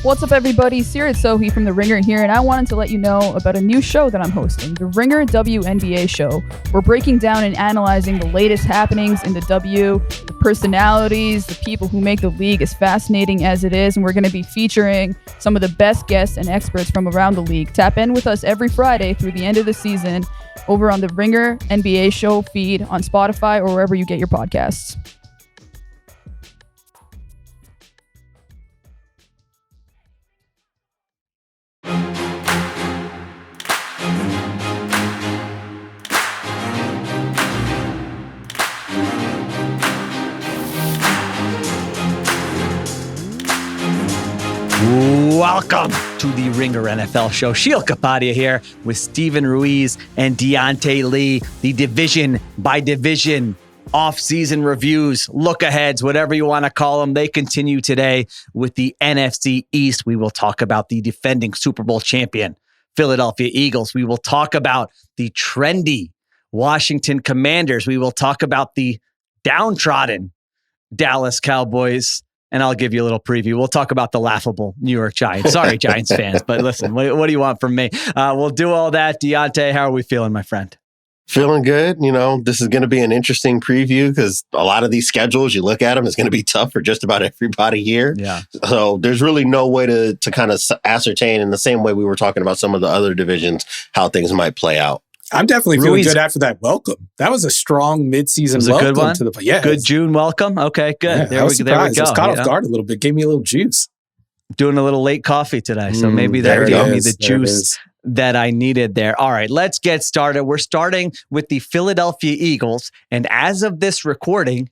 What's up, everybody? Siri Sohi from The Ringer here, and I wanted to let you know about a new show that I'm hosting, The Ringer WNBA Show. We're breaking down and analyzing the latest happenings in the W, the personalities, the people who make the league as fascinating as it is, and we're going to be featuring some of the best guests and experts from around the league. Tap in with us every Friday through the end of the season over on The Ringer NBA Show feed on Spotify or wherever you get your podcasts. Welcome to the Ringer NFL Show. Sheil Kapadia here with Steven Ruiz and Diante Lee. The division by division off-season reviews, look-aheads, whatever you want to call them. They continue today with the NFC East. We will talk about the defending Super Bowl champion, Philadelphia Eagles. We will talk about the trendy Washington Commanders. We will talk about the downtrodden Dallas Cowboys. And I'll give you a little preview. We'll talk about the laughable New York Giants. Sorry, Giants fans, but listen, what do you want from me? We'll do all that. Diante, how are we feeling, my friend? Feeling good. You know, this is going to be an interesting preview because a lot of these schedules, you look at them, it's going to be tough for just about everybody here. Yeah. So there's really no way to kind of ascertain, in the same way we were talking about some of the other divisions, how things might play out. I'm definitely feeling good after that welcome. That was a strong midseason welcome. Good one? To the yeah, good June welcome. Okay, good. Yeah, there we go. I was caught off guard a little bit. Gave me a little juice. Doing a little late coffee today, so maybe that gave me the juice that I needed there. All right, let's get started. We're starting with the Philadelphia Eagles, and as of this recording,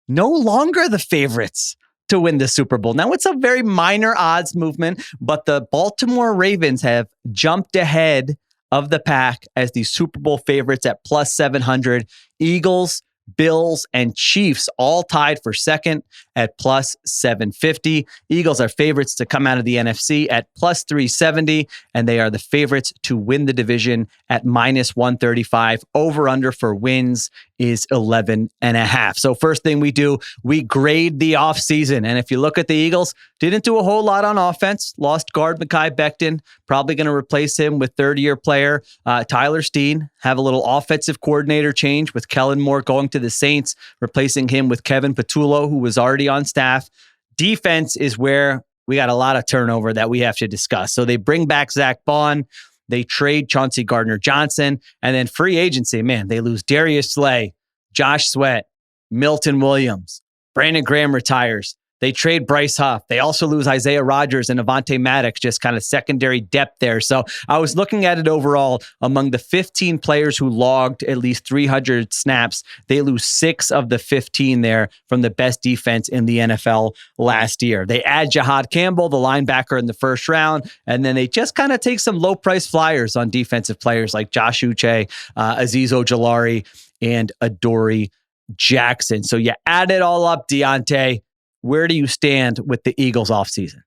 no longer the favorites to win the Super Bowl. Now, it's a very minor odds movement, but the Baltimore Ravens have jumped ahead of the pack as the Super Bowl favorites at plus 700. Eagles, Bills, and Chiefs all tied for second at plus 750. Eagles are favorites to come out of the NFC at plus 370, and they are the favorites to win the division at minus 135. Over under for wins is 11.5. So first thing we do, we grade the offseason. And if you look at the Eagles, didn't do a whole lot on offense. Lost guard Mekhi Becton, probably going to replace him with third-year player Tyler Steen. Have a little offensive coordinator change with Kellen Moore going to the Saints, replacing him with Kevin Patullo, who was already on staff. Defense is where we got a lot of turnover that we have to discuss. So they bring back Zach Bond. They trade Chauncey Gardner-Johnson. And then free agency, man, they lose Darius Slay, Josh Sweat, Milton Williams. Brandon Graham retires. They trade Bryce Huff. They also lose Isaiah Rodgers and Avonte Maddox, just kind of secondary depth there. So I was looking at it overall. Among the 15 players who logged at least 300 snaps, they lose 6 of the 15 there from the best defense in the NFL last year. They add Jahad Campbell, the linebacker, in the first round, and then they just kind of take some low-price flyers on defensive players like Josh Uche, Azeez Ojulari, and Adoree Jackson. So you add it all up, Diante. Where do you stand with the Eagles offseason?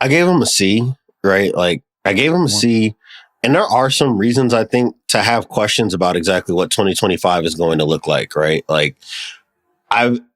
I gave them a C, right? Like, I gave them a C. And there are some reasons, I think, to have questions about exactly what 2025 is going to look like, right? Like,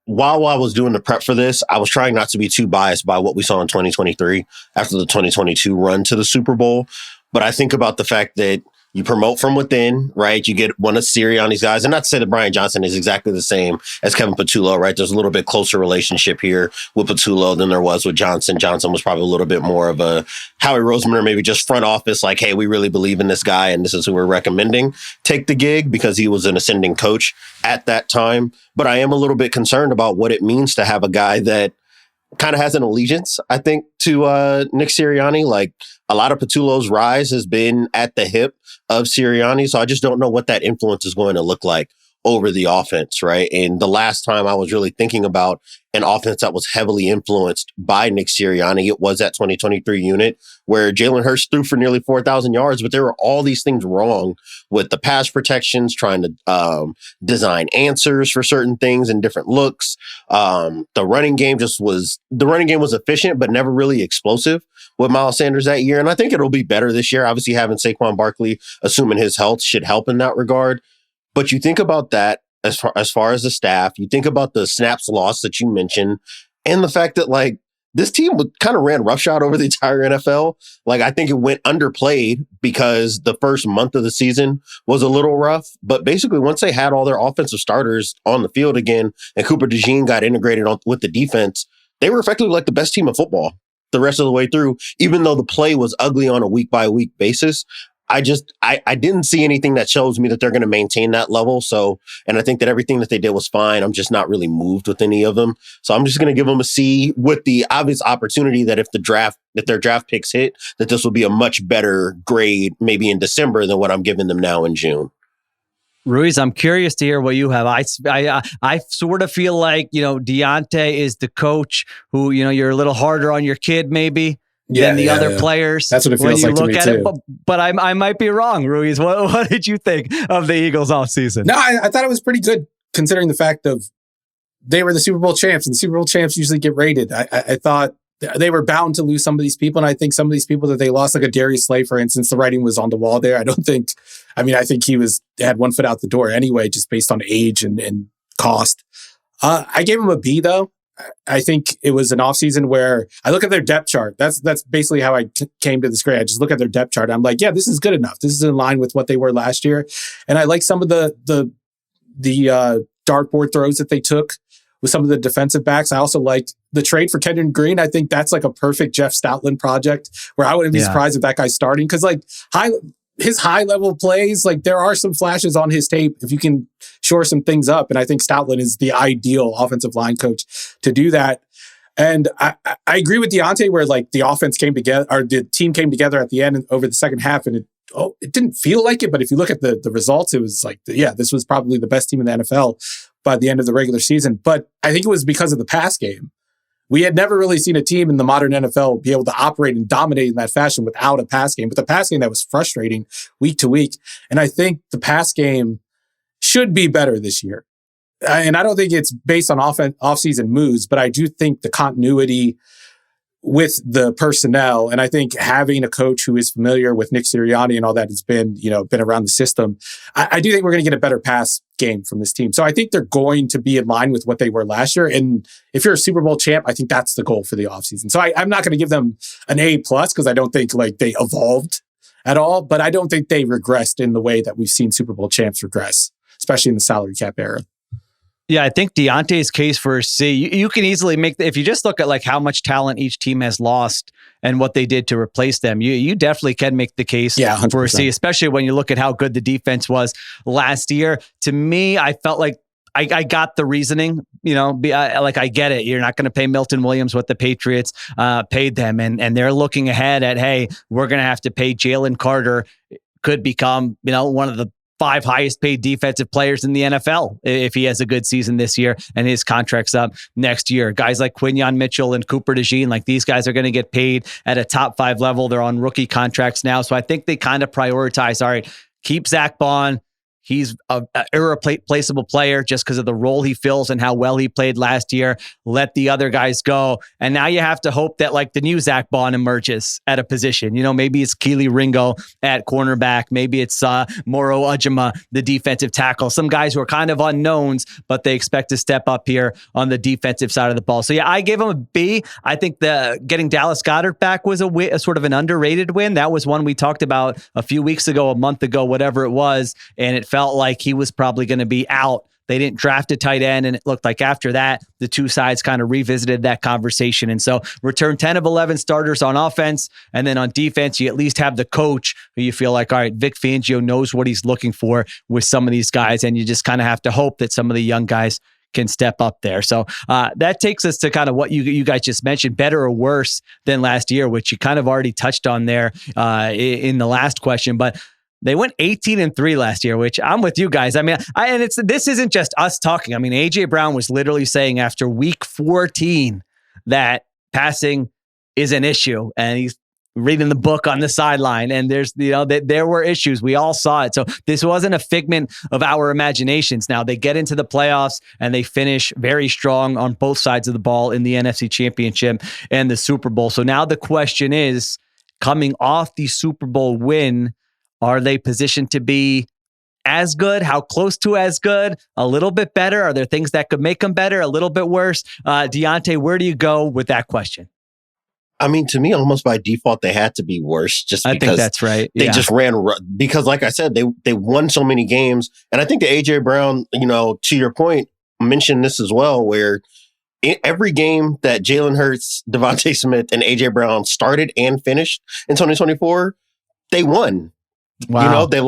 while I was doing the prep for this, I was trying not to be too biased by what we saw in 2023 after the 2022 run to the Super Bowl. But I think about the fact that you promote from within, right? You get one of Sirianni's guys. And not to say that Brian Johnson is exactly the same as Kevin Patullo, right? There's a little bit closer relationship here with Patullo than there was with Johnson. Johnson was probably a little bit more of a Howie Roseman, or maybe just front office, like, hey, we really believe in this guy and this is who we're recommending. Take the gig, because he was an ascending coach at that time. But I am a little bit concerned about what it means to have a guy that kind of has an allegiance, I think, to Nick Sirianni. Like, a lot of Patullo's rise has been at the hip of Sirianni. So I just don't know what that influence is going to look like over the offense, right? And the last time I was really thinking about an offense that was heavily influenced by Nick Sirianni, it was that 2023 unit where Jalen Hurts threw for nearly 4,000 yards, but there were all these things wrong with the pass protections, trying to design answers for certain things and different looks. The running game was efficient, but never really explosive with Miles Sanders that year. And I think it'll be better this year. Obviously, having Saquon Barkley, assuming his health, should help in that regard. But you think about that as far as the staff, you think about the snaps lost that you mentioned, and the fact that, like, this team kind of ran roughshod over the entire NFL. Like, I think it went underplayed because the first month of the season was a little rough. But basically, once they had all their offensive starters on the field again and Cooper DeJean got integrated with the defense, they were effectively like the best team in football the rest of the way through, even though the play was ugly on a week-by-week basis. I didn't see anything that shows me that they're going to maintain that level. So, and I think that everything that they did was fine. I'm just not really moved with any of them. So I'm just going to give them a C with the obvious opportunity that if their draft picks hit, that this will be a much better grade maybe in December than what I'm giving them now in June. Ruiz, I'm curious to hear what you have. I sort of feel like, Diante is the coach who, you're a little harder on your kid maybe. Than the other players. That's what it feels like to me too. But I might be wrong, Ruiz. What did you think of the Eagles offseason? No, I thought it was pretty good considering the fact of they were the Super Bowl champs, and the Super Bowl champs usually get rated. I thought they were bound to lose some of these people, and I think some of these people that they lost, like a Darius Slay, for instance, the writing was on the wall there. I think he had one foot out the door anyway, just based on age and cost. I gave him a B though. I think it was an offseason where I look at their depth chart. That's basically how I came to this grade. I just look at their depth chart. I'm like, yeah, this is good enough. This is in line with what they were last year. And I like some of the dartboard throws that they took with some of the defensive backs. I also like the trade for Kenyon Green. I think that's like a perfect Jeff Stoutland project where I wouldn't be surprised if that guy's starting. Because his high level plays, like there are some flashes on his tape if you can shore some things up. And I think Stoutland is the ideal offensive line coach to do that. And I agree with Diante where like the offense came together, or the team came together at the end and over the second half, and it didn't feel like it. But if you look at the results, it was like, this was probably the best team in the NFL by the end of the regular season. But I think it was because of the pass game. We had never really seen a team in the modern NFL be able to operate and dominate in that fashion without a pass game. With a pass game that was frustrating week to week. And I think the pass game should be better this year. And I don't think it's based on off-season moves, but I do think the continuity with the personnel, and I think having a coach who is familiar with Nick Sirianni and all that has been around the system, I do think we're going to get a better pass game from this team. So I think they're going to be in line with what they were last year. And if you're a Super Bowl champ, I think that's the goal for the offseason. So I'm not going to give them an A+ because I don't think like they evolved at all, but I don't think they regressed in the way that we've seen Super Bowl champs regress, especially in the salary cap era. Yeah, I think Diante's case for a C, you can easily make, if you just look at like how much talent each team has lost and what they did to replace them, you definitely can make the case for a C, especially when you look at how good the defense was last year. To me, I felt like I got the reasoning, I get it. You're not going to pay Milton Williams what the Patriots paid them. And they're looking ahead at, hey, we're going to have to pay Jalen Carter, could become, one of the 5 highest paid defensive players in the NFL if he has a good season this year and his contract's up next year. Guys like Quinyon Mitchell and Cooper DeJean, like these guys are going to get paid at a top 5 level. They're on rookie contracts now. So I think they kind of prioritize, all right, keep Zach Bond. He's an irreplaceable player just because of the role he fills and how well he played last year. Let the other guys go. And now you have to hope that like the new Zach Bond emerges at a position. Maybe it's Keely Ringo at cornerback. Maybe it's Moro Ujima, the defensive tackle. Some guys who are kind of unknowns, but they expect to step up here on the defensive side of the ball. So yeah, I gave him a B. I think getting Dallas Goedert back was a sort of an underrated win. That was one we talked about a few weeks ago, a month ago, whatever it was. And it felt like he was probably going to be out. They didn't draft a tight end, and it looked like after that, the two sides kind of revisited that conversation. And so return 10 of 11 starters on offense, and then on defense, you at least have the coach who you feel like, all right, Vic Fangio knows what he's looking for with some of these guys, and you just kind of have to hope that some of the young guys can step up there. So that takes us to kind of what you guys just mentioned, better or worse than last year, which you kind of already touched on there in the last question, but they went 18-3 last year, which I'm with you guys. I mean, this isn't just us talking. I mean, AJ Brown was literally saying after week 14 that passing is an issue, and he's reading the book on the sideline, and there were issues. We all saw it. So this wasn't a figment of our imaginations. Now they get into the playoffs and they finish very strong on both sides of the ball in the NFC Championship and the Super Bowl. So now the question is, coming off the Super Bowl win, are they positioned to be as good? How close to as good? A little bit better? Are there things that could make them better? A little bit worse? Diante, where do you go with that question? I mean, to me, almost by default, they had to be worse just because I think that's right. They just because like I said, they won so many games. And I think the AJ Brown, to your point, mentioned this as well, where every game that Jalen Hurts, Devontae Smith, and AJ Brown started and finished in 2024, they won. Wow. They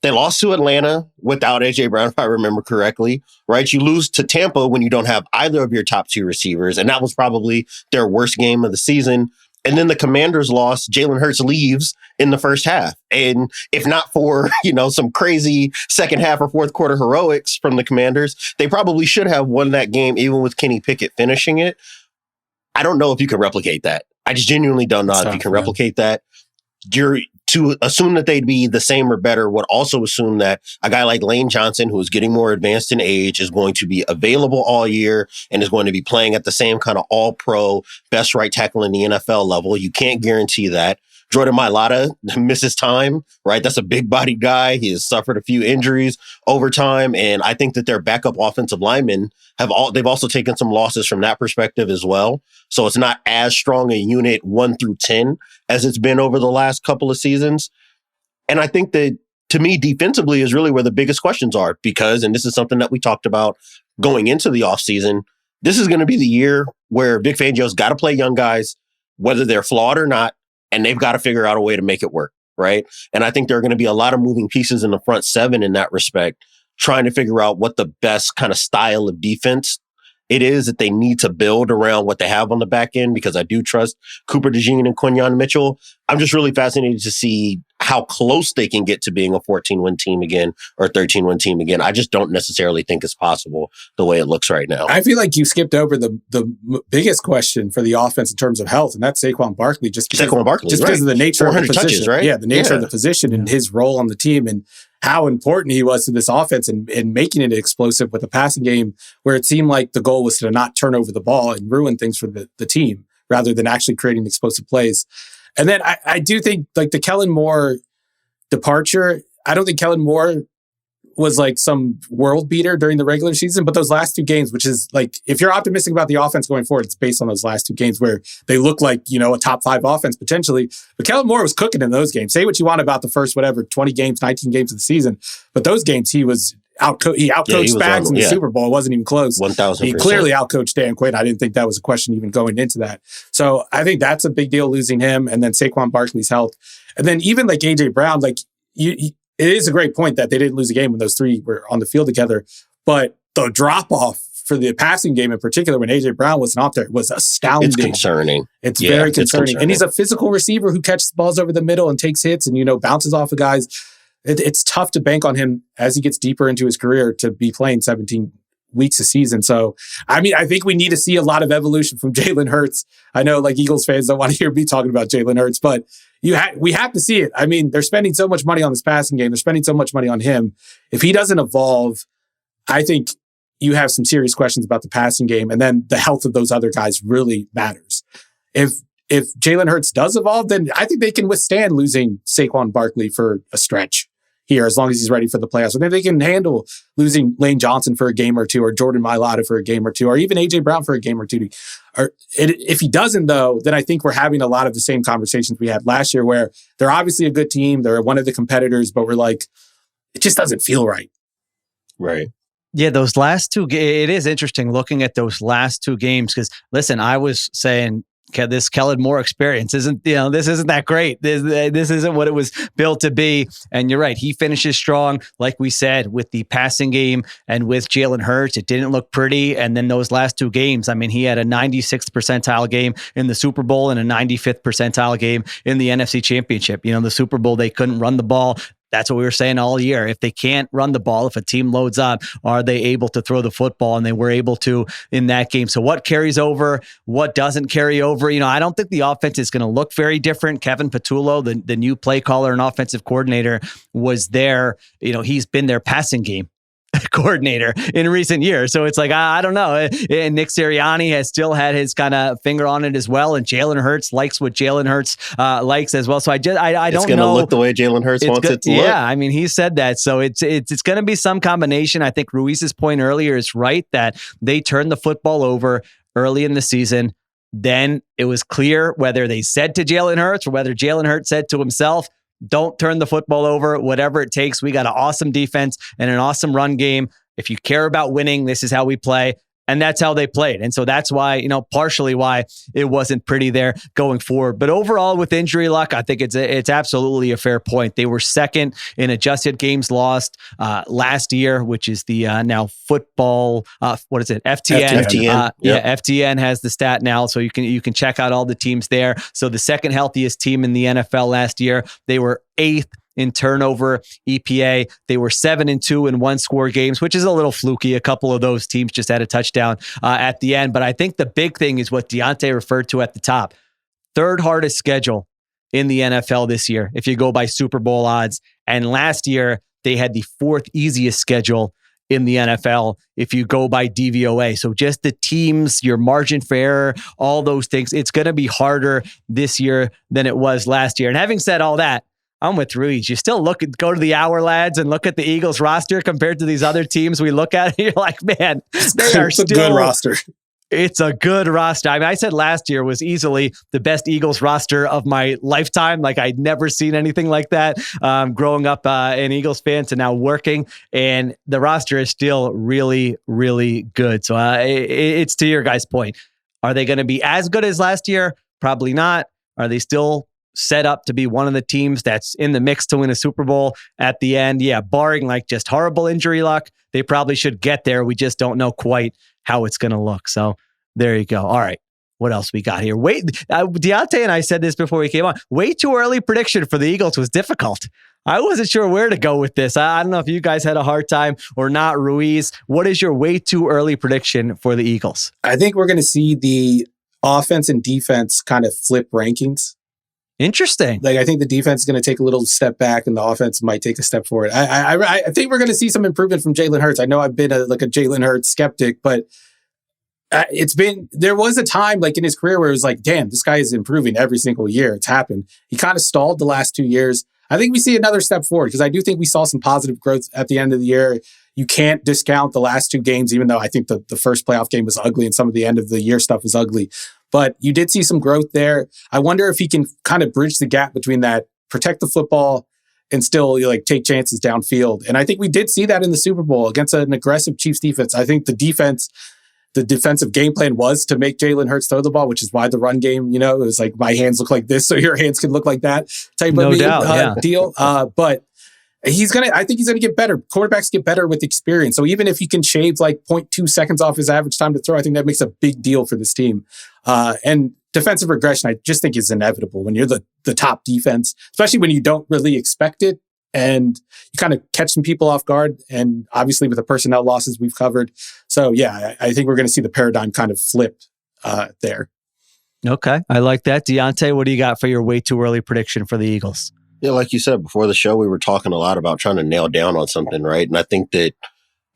lost to Atlanta without AJ Brown, if I remember correctly, right? You lose to Tampa when you don't have either of your top two receivers, and that was probably their worst game of the season. And then the Commanders lost. Jalen Hurts leaves in the first half. And if not for, some crazy second half or fourth quarter heroics from the Commanders, they probably should have won that game, even with Kenny Pickett finishing it. I don't know if you can replicate that. I just genuinely don't know if you can replicate that. To assume that they'd be the same or better would also assume that a guy like Lane Johnson, who is getting more advanced in age, is going to be available all year and is going to be playing at the same kind of all-pro, best right tackle in the NFL level. You can't guarantee that. Jordan Mailata misses time, right? That's a big-bodied guy. He has suffered a few injuries over time, and I think that their backup offensive linemen they've also taken some losses from that perspective as well. So it's not as strong a unit 1 through 10 as it's been over the last couple of seasons. And I think that, to me, defensively is really where the biggest questions are because, and this is something that we talked about going into the offseason, this is going to be the year where Vic Fangio's got to play young guys, whether they're flawed or not, and they've got to figure out a way to make it work, right? And I think there are going to be a lot of moving pieces in the front seven in that respect, trying to figure out what the best kind of style of defense it is that they need to build around what they have on the back end, because I do trust Cooper DeJean and Quinyon Mitchell. I'm just really fascinated to see how close they can get to being a 14-win team again or a 13-win team again. I just don't necessarily think it's possible the way it looks right now. I feel like you skipped over the biggest question for the offense in terms of health, and that's Saquon Barkley. Just because of the nature of the position, touches, right? Yeah, the nature of the position and his role on the team, and how important he was to this offense and making it explosive with a passing game where it seemed like the goal was to not turn over the ball and ruin things for the team rather than actually creating explosive plays. And then I do think like the Kellen Moore departure, I don't think Kellen Moore was like some world beater during the regular season, but those last two games, which is like, if you're optimistic about the offense going forward, it's based on those last two games where they look like, a top 5 offense potentially. But Kellen Moore was cooking in those games. Say what you want about the first, 20 games, 19 games of the season. But those games, he was outcoached Spags in the Super Bowl. It wasn't even close. 1,000%. He clearly outcoached Dan Quinn. I didn't think that was a question even going into that. So I think that's a big deal, losing him, and then Saquon Barkley's health. And then even like AJ Brown, like it is a great point that they didn't lose a game when those three were on the field together. But the drop-off for the passing game in particular, when AJ Brown wasn't out there, was astounding. It's concerning. It's very concerning. And he's a physical receiver who catches balls over the middle and takes hits and, bounces off of guys. It's tough to bank on him as he gets deeper into his career to be playing 17 weeks a season. So, I mean, I think we need to see a lot of evolution from Jalen Hurts. I know like Eagles fans don't want to hear me talking about Jalen Hurts, but we have to see it. I mean, they're spending so much money on this passing game. They're spending so much money on him. If he doesn't evolve, I think you have some serious questions about the passing game. And then the health of those other guys really matters. If Jalen Hurts does evolve, then I think they can withstand losing Saquon Barkley for a stretch here, as long as he's ready for the playoffs. And then they can handle losing Lane Johnson for a game or two, or Jordan Mailata for a game or two, or even AJ Brown for a game or two. If he doesn't, though, then I think we're having a lot of the same conversations we had last year, where they're obviously a good team. They're one of the competitors, but we're like, it just doesn't feel right. Right. Yeah, those last two, it is interesting looking at those last two games, because listen, I was saying, this Kellen Moore experience this isn't that great. This isn't what it was built to be. And you're right. He finishes strong, like we said, with the passing game and with Jalen Hurts. It didn't look pretty. And then those last two games, I mean, he had a 96th percentile game in the Super Bowl and a 95th percentile game in the NFC Championship. The Super Bowl, they couldn't run the ball. That's what we were saying all year. If they can't run the ball, if a team loads up, are they able to throw the football? And they were able to in that game. So what carries over? What doesn't carry over? I don't think the offense is going to look very different. Kevin Patullo, the new play caller and offensive coordinator, was there. He's been their passing game coordinator in recent years. So it's like, I don't know. And Nick Sirianni has still had his kind of finger on it as well. And Jalen Hurts likes what Jalen Hurts likes as well. So I don't know. It's going to look the way Jalen Hurts wants it to look. Yeah, I mean, he said that. So it's going to be some combination. I think Ruiz's point earlier is right, that they turned the football over early in the season. then it was clear whether they said to Jalen Hurts or whether Jalen Hurts said to himself, don't turn the football over, whatever it takes. We got an awesome defense and an awesome run game. If you care about winning, this is how we play. And that's how they played. And so that's why, partially why it wasn't pretty there going forward. But overall, with injury luck, I think it's absolutely a fair point. They were second in adjusted games lost last year, which is the now football, what is it? FTN. FTN. Yeah, FTN has the stat now. So you can check out all the teams there. So the second healthiest team in the NFL last year, they were 8th in turnover EPA. They were 7-2 in one-score games, which is a little fluky. A couple of those teams just had a touchdown at the end. But I think the big thing is what Diante referred to at the top. Third hardest schedule in the NFL this year, if you go by Super Bowl odds. And last year, they had the 4th easiest schedule in the NFL if you go by DVOA. So just the teams, your margin for error, all those things, it's going to be harder this year than it was last year. And having said all that, I'm with Ruiz. You still go to the Hour Lads and look at the Eagles roster compared to these other teams we look at. You're like, man, they are still a good roster. It's a good roster. I mean, I said last year was easily the best Eagles roster of my lifetime. Like I'd never seen anything like that growing up an Eagles fan to now working. And the roster is still really, really good. So it's to your guys' point. Are they going to be as good as last year? Probably not. Are they still set up to be one of the teams that's in the mix to win a Super Bowl at the end? Yeah, barring like just horrible injury luck, they probably should get there. We just don't know quite how it's going to look. So there you go. All right. What else we got here? Diante and I said this before we came on. Way too early prediction for the Eagles was difficult. I wasn't sure where to go with this. I don't know if you guys had a hard time or not. Ruiz, what is your way too early prediction for the Eagles? I think we're going to see the offense and defense kind of flip rankings. Interesting. Like I think the defense is going to take a little step back, and the offense might take a step forward. I think we're going to see some improvement from Jalen Hurts. I know I've been a Jalen Hurts skeptic, but there was a time like in his career where it was like, damn, this guy is improving every single year. It's happened. He kind of stalled the last 2 years. I think we see another step forward because I do think we saw some positive growth at the end of the year. You can't discount the last 2 games, even though I think the first playoff game was ugly and some of the end of the year stuff was ugly. But you did see some growth there. I wonder if he can kind of bridge the gap between that, protect the football, and still take chances downfield. And I think we did see that in the Super Bowl against an aggressive Chiefs defense. I think the defensive game plan was to make Jalen Hurts throw the ball, which is why the run game, it was like my hands look like this, so your hands can look like that type of deal. But I think he's going to get better. Quarterbacks get better with experience. So even if he can shave like 0.2 seconds off his average time to throw, I think that makes a big deal for this team. And defensive regression, I just think is inevitable when you're the top defense, especially when you don't really expect it and you kind of catch some people off guard. And obviously with the personnel losses we've covered. So yeah, I think we're going to see the paradigm kind of flip there. Okay. I like that. Diante, what do you got for your way too early prediction for the Eagles? Yeah, like you said, before the show, we were talking a lot about trying to nail down on something, right? And I think that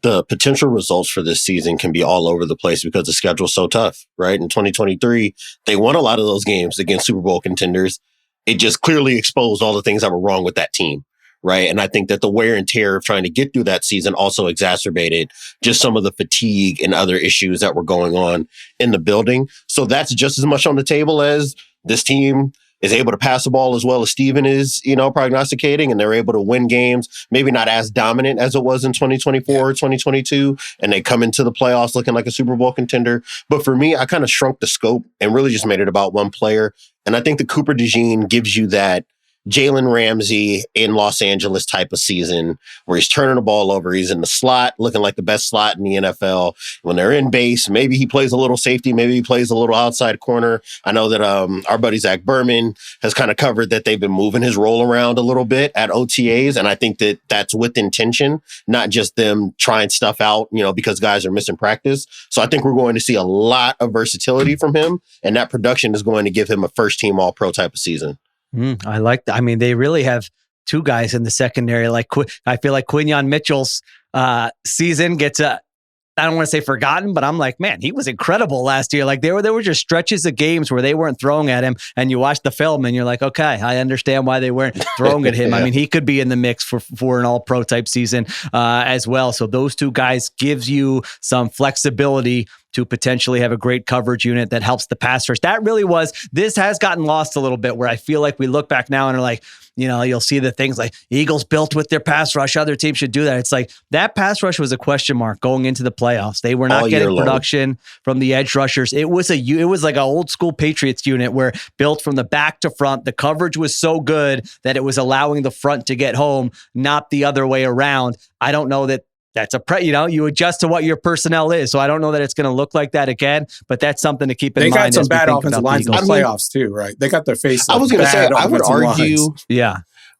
the potential results for this season can be all over the place because the schedule's so tough, right? In 2023, they won a lot of those games against Super Bowl contenders. It just clearly exposed all the things that were wrong with that team, right? And I think that the wear and tear of trying to get through that season also exacerbated just some of the fatigue and other issues that were going on in the building. So that's just as much on the table as this team is able to pass the ball as well as Steven is, prognosticating, and they're able to win games, maybe not as dominant as it was in 2024 or 2022, and they come into the playoffs looking like a Super Bowl contender. But for me, I kind of shrunk the scope and really just made it about one player. And I think the Cooper DeJean gives you that Jalen Ramsey in Los Angeles type of season where he's turning the ball over. He's in the slot, looking like the best slot in the NFL. When they're in base, maybe he plays a little safety, maybe he plays a little outside corner. I know that our buddy Zach Berman has kind of covered that they've been moving his role around a little bit at OTAs. And I think that that's with intention, not just them trying stuff out, because guys are missing practice. So I think we're going to see a lot of versatility from him. And that production is going to give him a first team All-Pro type of season. I like that. I mean, they really have 2 guys in the secondary. Like I feel like Quinyon Mitchell's season gets I don't want to say forgotten, but I'm like, man, he was incredible last year. Like there were just stretches of games where they weren't throwing at him, and you watch the film and you're like, okay, I understand why they weren't throwing at him. Yeah. I mean, he could be in the mix for an All-Pro type season as well. So those 2 guys gives you some flexibility to potentially have a great coverage unit that helps the pass rush. This has gotten lost a little bit, where I feel like we look back now and are like, you'll see the things like Eagles built with their pass rush. Other teams should do that. It's like that pass rush was a question mark going into the playoffs. They were not getting production from the edge rushers. It was like an old school Patriots unit where built from the back to front. The coverage was so good that it was allowing the front to get home, not the other way around. I don't know that that's you adjust to what your personnel is. So I don't know that it's going to look like that again, but that's something to keep in mind. They got some bad offensive lines in the playoffs too, right? They got their face. I was going to say, I would argue, yeah.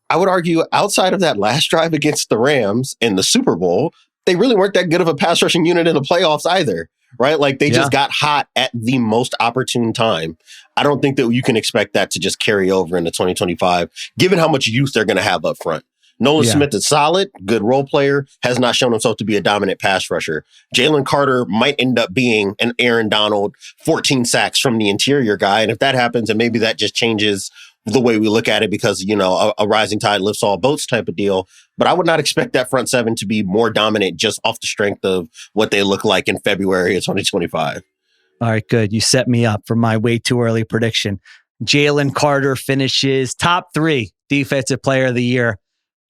I would argue outside of that last drive against the Rams in the Super Bowl, they really weren't that good of a pass rushing unit in the playoffs either, right? Like they just got hot at the most opportune time. I don't think that you can expect that to just carry over into 2025, given how much youth they're going to have up front. Nolan Smith is solid, good role player, has not shown himself to be a dominant pass rusher. Jalen Carter might end up being an Aaron Donald 14 sacks from the interior guy. And if that happens, and maybe that just changes the way we look at it because, a rising tide lifts all boats type of deal. But I would not expect that front seven to be more dominant just off the strength of what they look like in February of 2025. All right, good. You set me up for my way too early prediction. Jalen Carter finishes top 3 defensive player of the year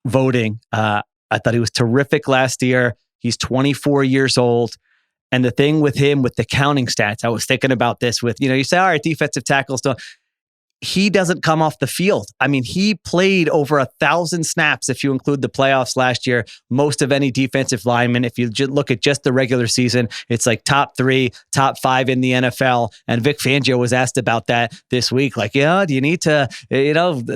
voting. I thought he was terrific last year. He's 24 years old. And the thing with him, with the counting stats, I was thinking about this with, you say, all right, defensive tackles don't. He doesn't come off the field. I mean, he played over 1,000 snaps if you include the playoffs last year, most of any defensive lineman. If you look at just the regular season, it's like top 3, top 5 in the NFL. And Vic Fangio was asked about that this week. Like, do you need to,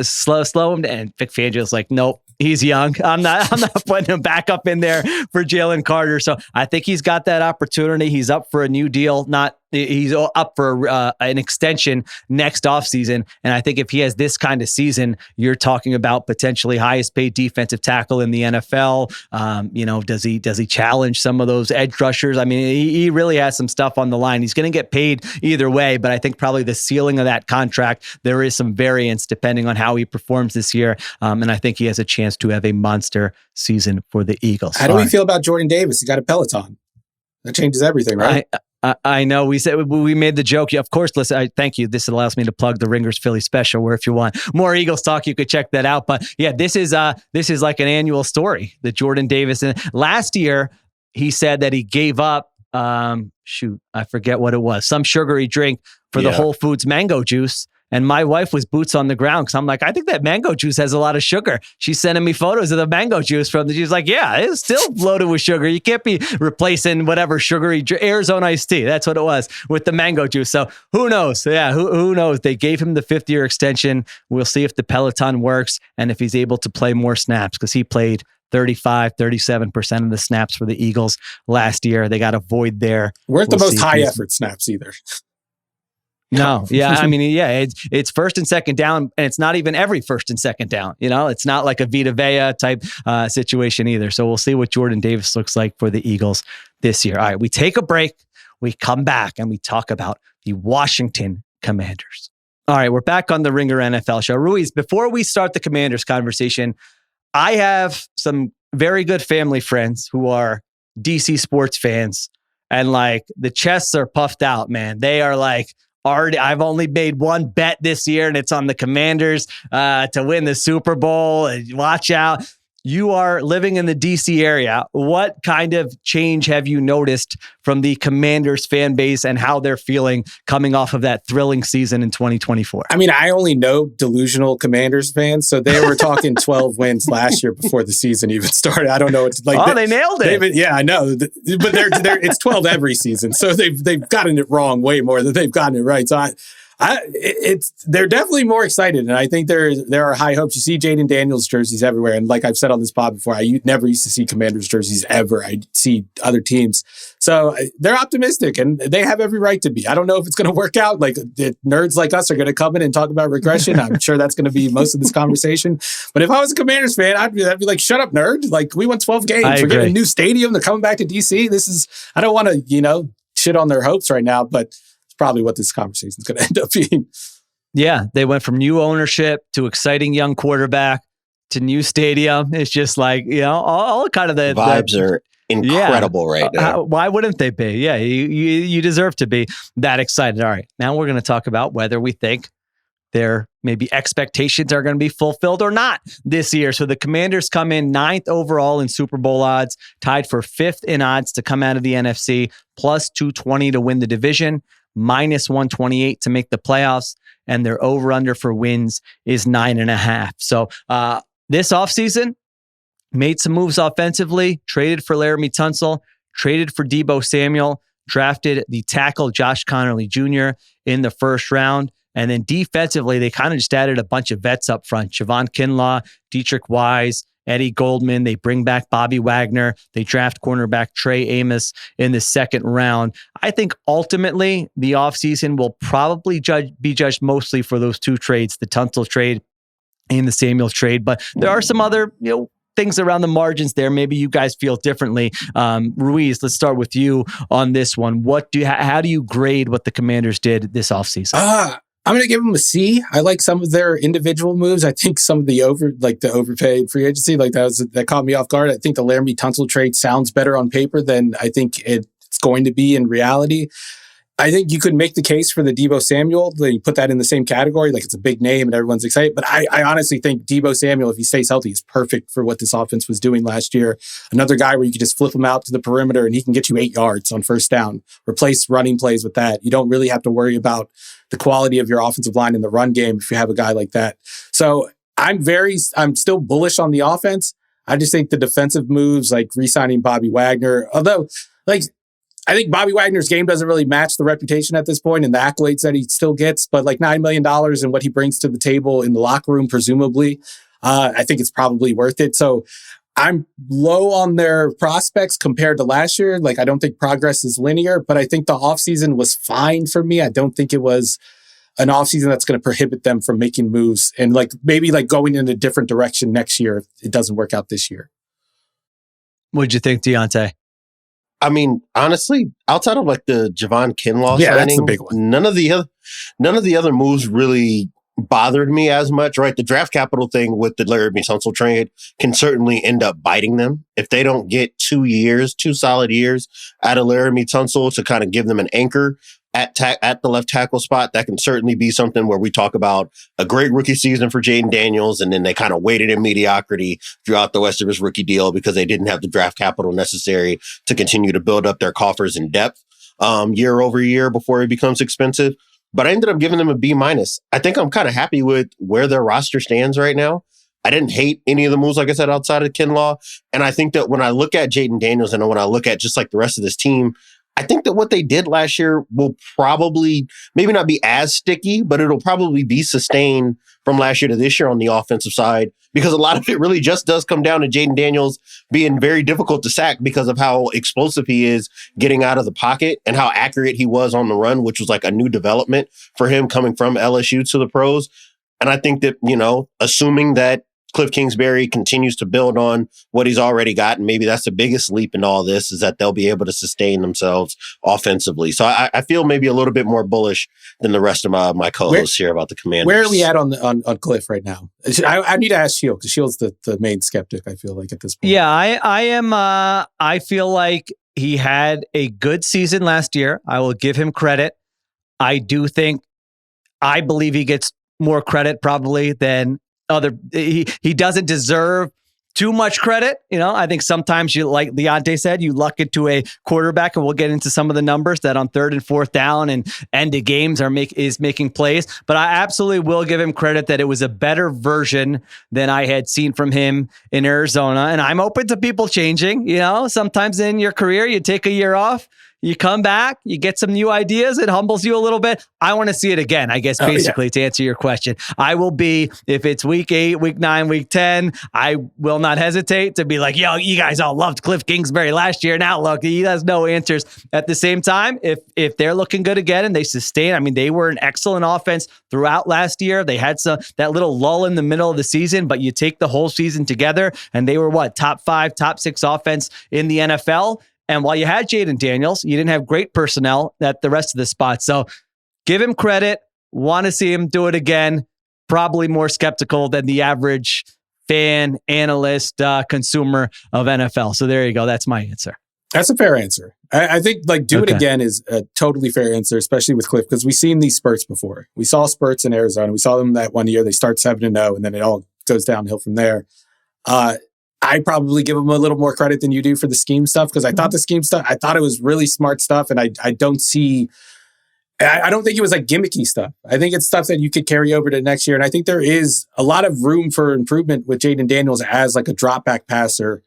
slow him down? And Vic Fangio's like, nope. He's young. I'm not putting him back up in there for Jalen Carter. So I think he's got that opportunity. He's up for a new deal. He's up for an extension next offseason. And I think if he has this kind of season, you're talking about potentially highest paid defensive tackle in the NFL. Does he challenge some of those edge rushers? I mean, he really has some stuff on the line. He's going to get paid either way, but I think probably the ceiling of that contract, there is some variance depending on how he performs this year. And I think he has a chance to have a monster season for the Eagles. How do we feel about Jordan Davis? He got a Peloton. That changes everything, right? I know we made the joke. Yeah, of course, listen, thank you. This allows me to plug the Ringers Philly special, where if you want more Eagles talk, you could check that out. But yeah, this is like an annual story that Jordan Davis, and last year he said that he gave up, I forget what it was, some sugary drink for the Whole Foods mango juice. And my wife was boots on the ground because I'm like, I think that mango juice has a lot of sugar. She's sending me photos of the mango juice she's like, yeah, it's still loaded with sugar. You can't be replacing whatever sugary Arizona iced tea. That's what it was with the mango juice. So who knows? Yeah, who knows? They gave him the 5th-year extension. We'll see if the Peloton works and if he's able to play more snaps because he played 37% of the snaps for the Eagles last year. They got a void there. Weren't the most high effort snaps either. No, yeah, I mean, it's first and second down, and it's not even every first and second down. It's not like a Vita Vea type situation either. So we'll see what Jordan Davis looks like for the Eagles this year. All right, we take a break, we come back, and we talk about the Washington Commanders. All right, we're back on the Ringer NFL show. Ruiz, before we start the Commanders conversation, I have some very good family friends who are DC sports fans, and like the chests are puffed out, man. They are like, I've only made one bet this year, and it's on the Commanders to win the Super Bowl. Watch out. You are living in the DC area. What kind of change have you noticed from the Commanders fan base and how they're feeling coming off of that thrilling season in 2024? I mean, I only know delusional Commanders fans, so they were talking 12 wins last year before the season even started. I don't know. It's like they nailed it. Yeah, I know, but it's 12 every season, so they've gotten it wrong way more than they've gotten it right. So they're definitely more excited, and I think there are high hopes. You see Jaden Daniels jerseys everywhere, and like I've said on this pod before, I never used to see Commanders jerseys ever. I see other teams, so they're optimistic, and they have every right to be. I don't know if it's going to work out. Like the nerds like us are going to come in and talk about regression. I'm sure that's going to be most of this conversation. But if I was a Commanders fan, I'd be like, "Shut up, nerd! Like we won 12 games. We're getting a new stadium. They're coming back to DC. I don't want to shit on their hopes right now, but probably what this conversation is going to end up being. Yeah, they went from new ownership to exciting young quarterback to new stadium. It's just like, all kind of the vibes are incredible right now. Why wouldn't they be? Yeah, you deserve to be that excited. All right, now we're going to talk about whether we think their maybe expectations are going to be fulfilled or not this year. So the Commanders come in 9th overall in Super Bowl odds, tied for 5th in odds to come out of the NFC, plus 220 to win the division, minus 128 to make the playoffs, and their over-under for wins is 9.5. So this offseason, made some moves offensively, traded for Laramie Tunsil, traded for Deebo Samuel, drafted the tackle Josh Connerly Jr. in the first round. And then defensively, they kind of just added a bunch of vets up front. Javon Kinlaw, Dietrich Wise, Eddie Goldman. They bring back Bobby Wagner. They draft cornerback Trey Amos in the second round. I think ultimately the offseason will probably be judged mostly for those two trades, the Tunsil trade and the Samuel trade. But there are some other, things around the margins there. Maybe you guys feel differently. Ruiz, let's start with you on this one. How do you grade what the Commanders did this offseason? I'm going to give them a C. I like some of their individual moves. I think some of the overpaid free agency, that caught me off guard. I think the Laramie Tunsil trade sounds better on paper than I think it's going to be in reality. I think you could make the case for the Deebo Samuel. You put that in the same category, like it's a big name and everyone's excited. But I honestly think Deebo Samuel, if he stays healthy, is perfect for what this offense was doing last year. Another guy where you could just flip him out to the perimeter and he can get you 8 yards on first down. Replace running plays with that. You don't really have to worry about the quality of your offensive line in the run game if you have a guy like that. So I'm still bullish on the offense. I just think the defensive moves, like re-signing Bobby Wagner, although I think Bobby Wagner's game doesn't really match the reputation at this point and the accolades that he still gets, but like $9 million and what he brings to the table in the locker room, presumably, I think it's probably worth it. So I'm low on their prospects compared to last year. I don't think progress is linear, but I think the offseason was fine for me. I don't think it was an offseason that's going to prohibit them from making moves and maybe going in a different direction next year if it doesn't work out this year. What'd you think, Diante? I mean, honestly, outside of the Javon Kinlaw signing, that's the big one. None of the other moves really bothered me as much, right? The draft capital thing with the Laramie Tunsil trade can certainly end up biting them. If they don't get 2 solid years out of Laramie Tunsil to kind of give them an anchor at the left tackle spot, that can certainly be something where we talk about a great rookie season for Jaden Daniels, and then they kind of waited in mediocrity throughout the rest of his rookie deal because they didn't have the draft capital necessary to continue to build up their coffers in depth year over year before it becomes expensive. But I ended up giving them a B-. I think I'm kind of happy with where their roster stands right now. I didn't hate any of the moves, like I said, outside of Kinlaw. And I think that when I look at Jaden Daniels and when I look at just the rest of this team, I think that what they did last year will probably maybe not be as sticky, but it'll probably be sustained from last year to this year on the offensive side, because a lot of it really just does come down to Jaden Daniels being very difficult to sack because of how explosive he is getting out of the pocket and how accurate he was on the run, which was a new development for him coming from LSU to the pros. And I think that, assuming that Cliff Kingsbury continues to build on what he's already got, and maybe that's the biggest leap in all this, is that they'll be able to sustain themselves offensively. So I feel maybe a little bit more bullish than the rest of my co-hosts here about the Commanders. Where are we at on Cliff right now? I need to ask Sheil, because Sheil's the main skeptic, I feel like, at this point. Yeah, I am. I feel like he had a good season last year. I will give him credit. I believe he gets more credit probably than he doesn't deserve too much credit. I think sometimes you, like Diante said, you luck into a quarterback, and we'll get into some of the numbers that on 3rd and 4th down and end of games is making plays. But I absolutely will give him credit that it was a better version than I had seen from him in Arizona. And I'm open to people changing. Sometimes in your career, you take a year off, you come back, you get some new ideas. It humbles you a little bit. I want to see it again, I guess, basically, to answer your question. I will be, if it's week 8, week 9, week 10, I will not hesitate to be like, yo, you guys all loved Cliff Kingsbury last year. Now, look, he has no answers. At the same time, if they're looking good again and they sustain, they were an excellent offense throughout last year. They had that little lull in the middle of the season, but you take the whole season together, and they were top 5, top 6 offense in the NFL. And while you had Jaden Daniels, you didn't have great personnel at the rest of the spots. So give him credit. Want to see him do it again. Probably more skeptical than the average fan, analyst, consumer of NFL. So there you go. That's my answer. That's a fair answer. I think like do it again is a totally fair answer, especially with Cliff, because we've seen these spurts before. We saw spurts in Arizona. We saw them that one year. They start 7-0, and then it all goes downhill from there. I probably give them a little more credit than you do for the scheme stuff, because I thought the scheme stuff, I thought it was really smart stuff, and I don't think it was like gimmicky stuff. I think it's stuff that you could carry over to next year, and I think there is a lot of room for improvement with Jaden Daniels as like a drop back passer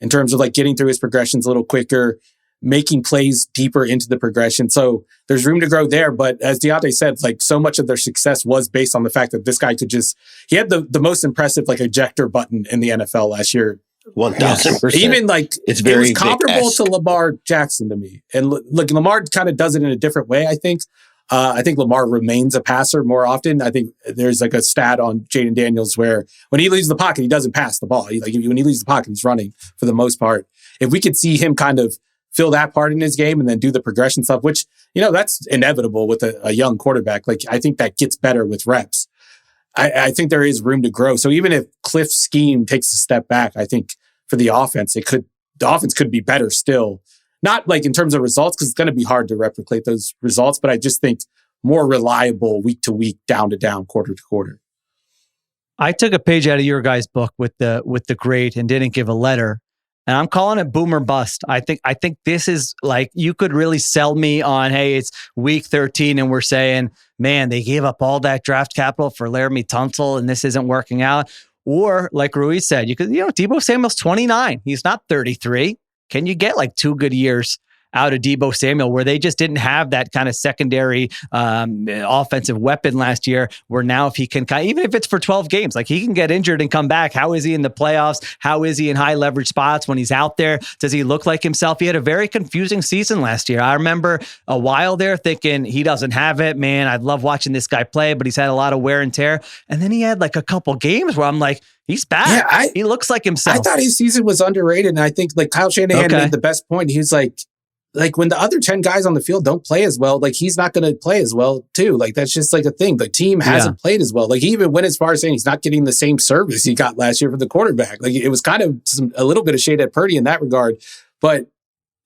in terms of like getting through his progressions a little quicker, making plays deeper into the progression. So there's room to grow there. But as Diante said, like so much of their success was based on the fact that this guy he had the most impressive like ejector button in the NFL last year. 1,000%. Even like it was comparable to Lamar Jackson to me. And look, Lamar kind of does it in a different way, I think. I think Lamar remains a passer more often. I think there's like a stat on Jaden Daniels where when he leaves the pocket, he doesn't pass the ball. When he leaves the pocket, he's running for the most part. If we could see him kind of fill that part in his game and then do the progression stuff, which, that's inevitable with a young quarterback. Like, I think that gets better with reps. I think there is room to grow. So even if Cliff's scheme takes a step back, I think for the offense, the offense could be better still. Not like in terms of results, because it's going to be hard to replicate those results, but I just think more reliable week to week, down to down, quarter to quarter. I took a page out of your guys' book with the grade and didn't give a letter. And I'm calling it boom or bust. I think this is like, you could really sell me on, hey, it's week 13 and we're saying, man, they gave up all that draft capital for Laramie Tunsil and this isn't working out. Or like Ruiz said, Deebo Samuel's 29. He's not 33. Can you get like 2 good years out of Deebo Samuel where they just didn't have that kind of secondary offensive weapon last year, where now if he can, even if it's for 12 games, like he can get injured and come back. How is he in the playoffs? How is he in high leverage spots when he's out there? Does he look like himself? He had a very confusing season last year. I remember a while there thinking he doesn't have it, man. I love watching this guy play, but he's had a lot of wear and tear. And then he had like a couple games where I'm like, he's back. Yeah, he looks like himself. I thought his season was underrated. And I think like Kyle Shanahan made the best point. He was like when the other 10 guys on the field don't play as well, like he's not going to play as well too. Like that's just like a thing. The team hasn't played as well. Like he even went as far as saying he's not getting the same service he got last year from the quarterback. Like it was kind of a little bit of shade at Purdy in that regard. But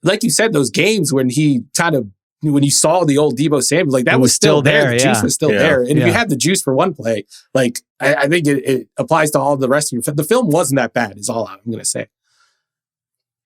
like you said, those games when you saw the old Deebo Samuel, like that was still there. The juice was still there. And if you had the juice for one play, like I think it applies to all the rest of your. The film wasn't that bad is all I'm going to say.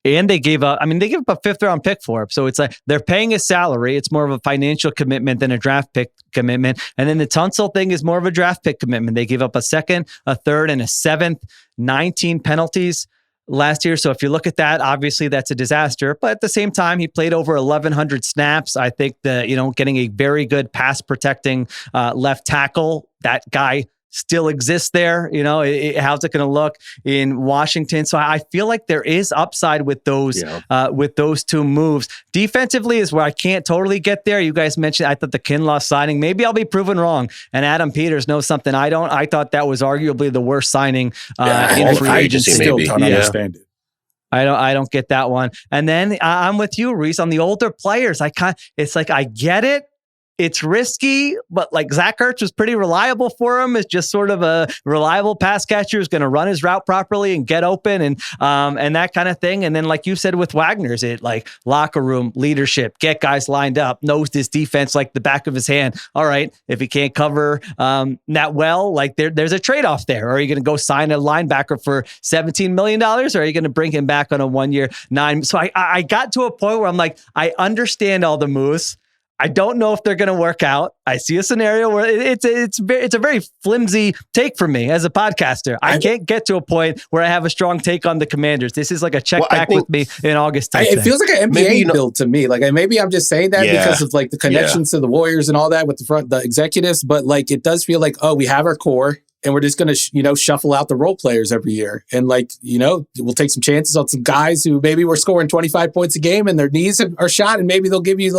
And they gave up a 5th round pick for him. So it's like they're paying his salary. It's more of a financial commitment than a draft pick commitment. And then the Tunsil thing is more of a draft pick commitment. They gave up a 2nd, a 3rd, and a 7th, 19 penalties last year. So if you look at that, obviously that's a disaster. But at the same time, he played over 1,100 snaps. I think that, getting a very good pass protecting left tackle, that guy still exists there. How's it going to look in Washington? So I feel like there is upside with those two moves. Defensively is where I can't totally get there. You guys mentioned, I thought the Kinlaw signing, maybe I'll be proven wrong. And Adam Peters knows something I don't. I thought that was arguably the worst signing in free agency. Still don't understand it. I don't get that one. And then I'm with you, Ruiz, on the older players. It's like, I get it. It's risky, but like Zach Ertz was pretty reliable for him. It's just sort of a reliable pass catcher who's going to run his route properly and get open and that kind of thing. And then, like you said with Wagner's, it like locker room leadership, get guys lined up, knows this defense like the back of his hand. All right, if he can't cover that well, like there's a trade-off there. Are you going to go sign a linebacker for $17 million, or are you going to bring him back on a 1-year $9? So I got to a point where I'm like, I understand all the moves. I don't know if they're going to work out. I see a scenario where it's a very flimsy take for me as a podcaster. I can't get to a point where I have a strong take on the Commanders. This is like a check back with me in August. It feels like an NBA build to me. Like maybe I'm just saying that because of like the connections to the Warriors and all that with the executives. But like it does feel like, we have our core. And we're just going to, shuffle out the role players every year. And we'll take some chances on some guys who maybe were scoring 25 points a game and their knees are shot. And maybe they'll give you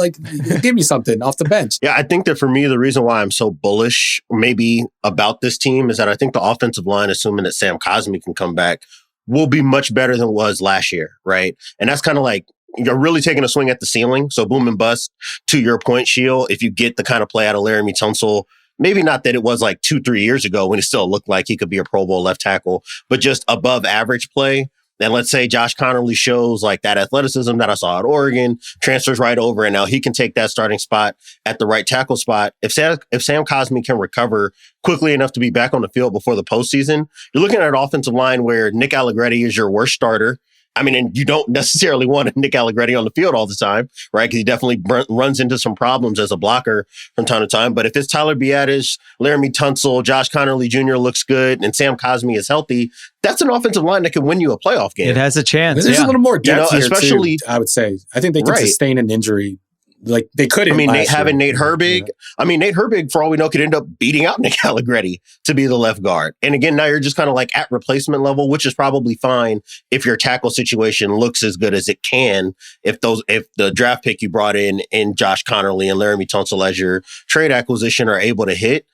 something off the bench. Yeah, I think that for me, the reason why I'm so bullish maybe about this team is that I think the offensive line, assuming that Sam Cosmi can come back, will be much better than it was last year, right? And that's kind of like, you're really taking a swing at the ceiling. So boom and bust, to your point, Sheil, if you get the kind of play out of Laramie Tunsil maybe not that it was like 2-3 years ago when it still looked like he could be a Pro Bowl left tackle, but just above average play. And let's say Josh Connerly shows like that athleticism that I saw at Oregon, transfers right over, and now he can take that starting spot at the right tackle spot. If Sam Cosmi can recover quickly enough to be back on the field before the postseason, you're looking at an offensive line where Nick Allegretti is your worst starter. I mean, and you don't necessarily want Nick Allegretti on the field all the time, right? Because he definitely runs into some problems as a blocker from time to time. But if it's Tyler Biadasz, Laramie Tunsil, Josh Connerly Jr. looks good, and Sam Cosmi is healthy, that's an offensive line that can win you a playoff game. It has a chance. There's a little more depth here, especially too, I would say. I think they can sustain an injury. Like they couldn't. I mean, having Nate Herbig. Yeah. I mean, Nate Herbig, for all we know, could end up beating out Nick Allegretti to be the left guard. And again, now you're just kind of like at replacement level, which is probably fine if your tackle situation looks as good as it can. If the draft pick you brought in Josh Connerly and Laramie Tunsil as your trade acquisition are able to hit.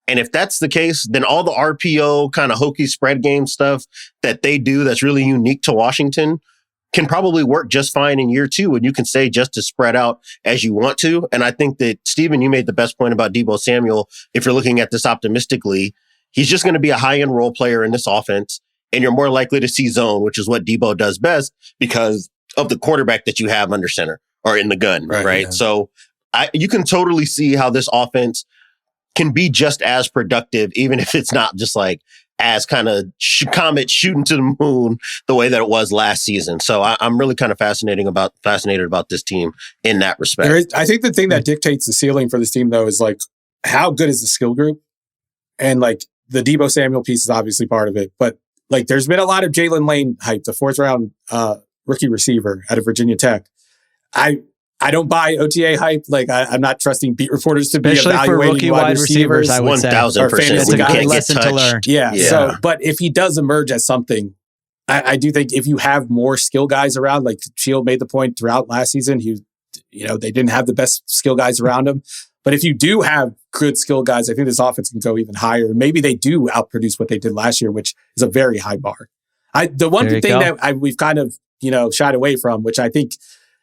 And if that's the case, then all the RPO kind of hokey spread game stuff that they do that's really unique to Washington can probably work just fine in year 2, and you can stay just as spread out as you want to. And I think that, Stephen, you made the best point about Deebo Samuel. If you're looking at this optimistically, he's just going to be a high-end role player in this offense, and you're more likely to see zone, which is what Deebo does best because of the quarterback that you have under center or in the gun, right? Yeah. So you can totally see how this offense can be just as productive, even if it's not just like as kind of comet shooting to the moon the way that it was last season. So I'm really kind of fascinated about this team in that respect. I think the thing that dictates the ceiling for this team, though, is like how good is the skill group? And like the Deebo Samuel piece is obviously part of it. But like there's been a lot of Jalen Lane hype, the 4th round rookie receiver out of Virginia Tech. I don't buy OTA hype. Like I'm not trusting beat reporters to be evaluating for rookie wide receivers. I would say 1,000%. It's a good lesson to learn. Yeah. So, but if he does emerge as something, I do think if you have more skill guys around, like Sheil made the point throughout last season, they didn't have the best skill guys around him. But if you do have good skill guys, I think this offense can go even higher. Maybe they do outproduce what they did last year, which is a very high bar. The one thing that we've kind of shied away from, which I think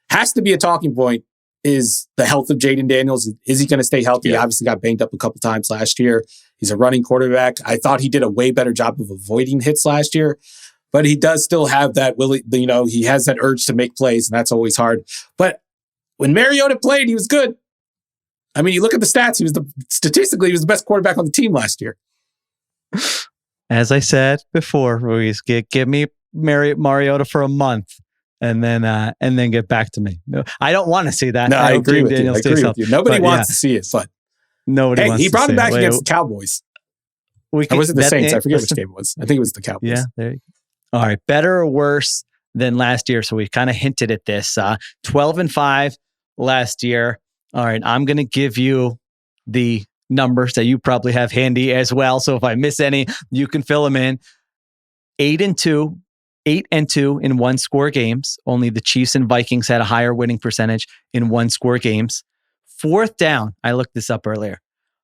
has to be a talking point, is the health of Jaden Daniels. Is he going to stay healthy? Yeah. He obviously got banged up a couple times last year. He's a running quarterback. I thought he did a way better job of avoiding hits last year, but he does still have that he has that urge to make plays, and that's always hard. But when Mariota played, he was good. I mean, you look at the stats, statistically, he was the best quarterback on the team last year. As I said before, Ruiz, give me Mariota for a month. And then get back to me. No, I don't want to see that. No, I agree with you. Nobody wants to see it, but nobody wants to see it. He brought him back against the Cowboys. Or was it the Saints? I forget which game it was. I think it was the Cowboys. Yeah, there you go. All right. Better or worse than last year? So we kind of hinted at this. 12-5 last year. All right. I'm going to give you the numbers that you probably have handy as well. So if I miss any, you can fill them in. 8-2 in one-score games. Only the Chiefs and Vikings had a higher winning percentage in one-score games. 4th down, I looked this up earlier.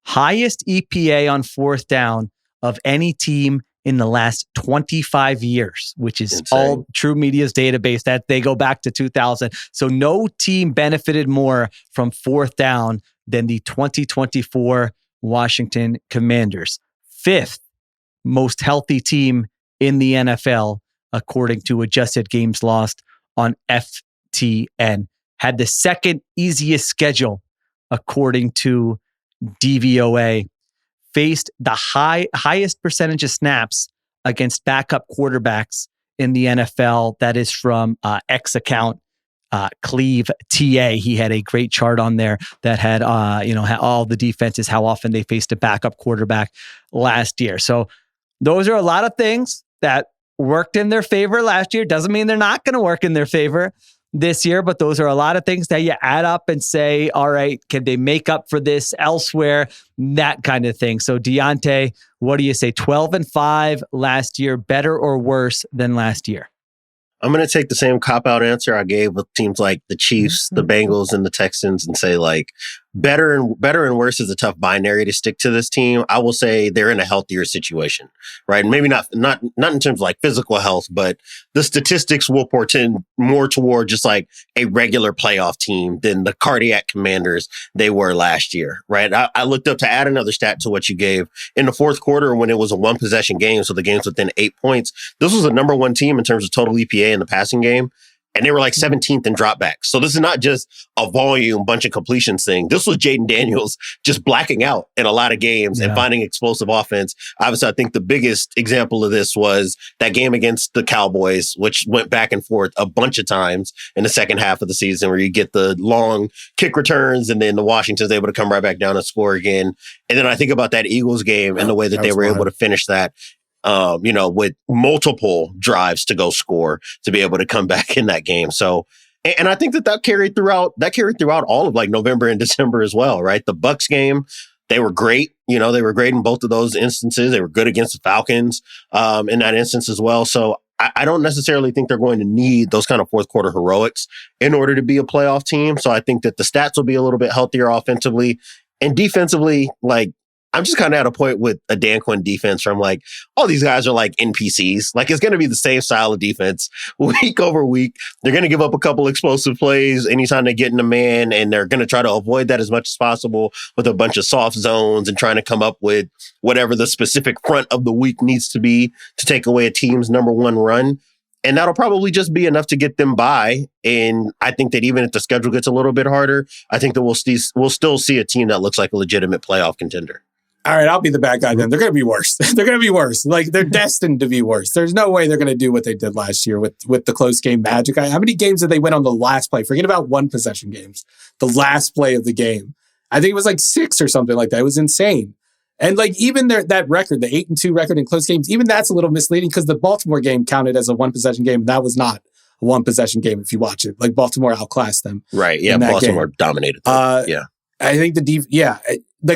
Highest EPA on 4th down of any team in the last 25 years, which is insane. All True Media's database that they go back to 2000. So no team benefited more from 4th down than the 2024 Washington Commanders. 5th most healthy team in the NFL, according to adjusted games lost on FTN. Had the 2nd easiest schedule, according to DVOA. Faced the highest percentage of snaps against backup quarterbacks in the NFL. That is from X account, Cleve TA. He had a great chart on there that had all the defenses, how often they faced a backup quarterback last year. So those are a lot of things that worked in their favor last year. Doesn't mean they're not going to work in their favor this year, but those are a lot of things that you add up and say, all right, can they make up for this elsewhere? That kind of thing. So Diante, what do you say? 12-5 last year, better or worse than last year? I'm going to take the same cop-out answer I gave with teams like the Chiefs, the Bengals, and the Texans and say like better and worse is a tough binary to stick to this team. I will say they're in a healthier situation, right? And maybe not in terms of like physical health, but the statistics will portend more toward just like a regular playoff team than the cardiac commanders they were last year, right? I looked up to add another stat to what you gave. In the fourth quarter, when it was a one possession game, so the game's within 8 points, this was the number one team in terms of total EPA in the passing game. And they were like 17th in dropbacks. So this is not just a volume, bunch of completions thing. This was Jaden Daniels just blacking out in a lot of games and finding explosive offense. Obviously, I think the biggest example of this was that game against the Cowboys, which went back and forth a bunch of times in the second half of the season, where you get the long kick returns and then the Washington's able to come right back down and score again. And then I think about that Eagles game and the way that they were able to finish that. With multiple drives to go score to be able to come back in that game. So, and I think that carried throughout all of like November and December as well, right? The Bucs game, they were great. They were great in both of those instances. They were good against the Falcons in that instance as well. So I don't necessarily think they're going to need those kind of fourth quarter heroics in order to be a playoff team. So I think that the stats will be a little bit healthier offensively and defensively. Like, I'm just kind of at a point with a Dan Quinn defense where I'm like, all these guys are like NPCs. Like, it's going to be the same style of defense week over week. They're going to give up a couple explosive plays anytime they get in a man, and they're going to try to avoid that as much as possible with a bunch of soft zones and trying to come up with whatever the specific front of the week needs to be to take away a team's number one run. And that'll probably just be enough to get them by. And I think that even if the schedule gets a little bit harder, I think that we'll still see a team that looks like a legitimate playoff contender. All right, I'll be the bad guy then. They're going to be worse. They're going to be worse. Like, they're destined to be worse. There's no way they're going to do what they did last year with the close game magic. How many games did they win on the last play? Forget about one possession games. The last play of the game. I think it was like 6 or something like that. It was insane. And like even that record, the 8-2 record in close games, even that's a little misleading because the Baltimore game counted as a one possession game. That was not a one possession game if you watch it. Like, Baltimore outclassed them. Right. Yeah. Baltimore dominated them. Yeah. I think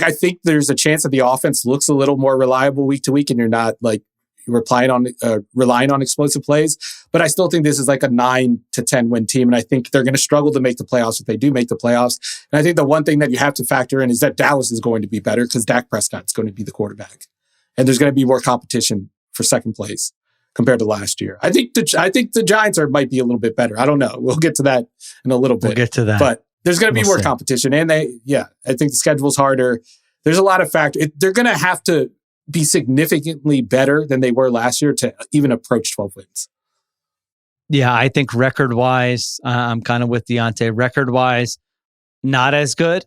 I think there's a chance that the offense looks a little more reliable week to week, and you're not like relying on explosive plays. But I still think this is like a 9 to 10 win team, and I think they're going to struggle to make the playoffs if they do make the playoffs. And I think the one thing that you have to factor in is that Dallas is going to be better because Dak Prescott's going to be the quarterback, and there's going to be more competition for second place compared to last year. I think the Giants might be a little bit better. I don't know. We'll get to that in a little bit. We'll get to that, but. There's going to be more competition, and I think the schedule's harder. There's a lot of factors. They're going to have to be significantly better than they were last year to even approach 12 wins. Yeah, I think record-wise, I'm kind of with Diante. Record-wise, not as good,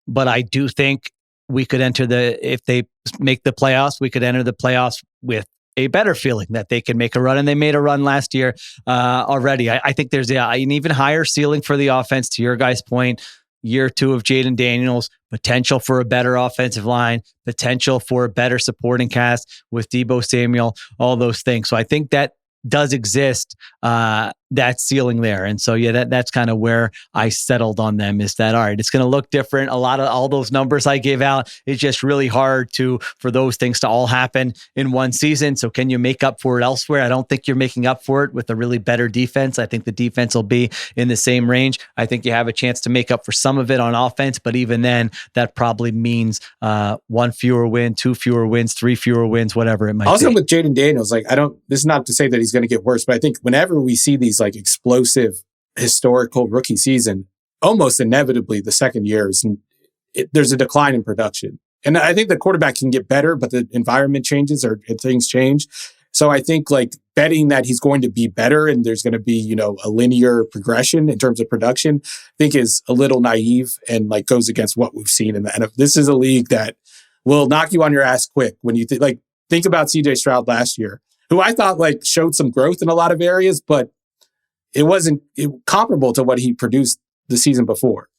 but I do think we could if they make the playoffs, we could enter the playoffs with a better feeling that they can make a run. And they made a run last year already. I think there's an even higher ceiling for the offense, to your guys' point. Year 2 of Jaden Daniels, potential for a better offensive line, potential for a better supporting cast with Deebo Samuel, all those things. So I think that does exist, that ceiling there. And so, that's kind of where I settled on them, is that, all right, it's going to look different. A lot of all those numbers I gave out, it's just really hard for those things to all happen in one season. So can you make up for it elsewhere? I don't think you're making up for it with a really better defense. I think the defense will be in the same range. I think you have a chance to make up for some of it on offense, but even then, that probably means 1 fewer win, 2 fewer wins, 3 fewer wins, whatever it might be. Also with Jaden Daniels, this is not to say that he's going to get worse, but I think whenever we see these like explosive historical rookie season, almost inevitably the second year there's a decline in production. And I think the quarterback can get better, but the environment changes or things change. So I think like betting that he's going to be better and there's going to be, a linear progression in terms of production, I think is a little naive and like goes against what we've seen in the NFL. This is a league that will knock you on your ass quick when you think about CJ Stroud last year, who I thought like showed some growth in a lot of areas, but it wasn't comparable to what he produced the season before.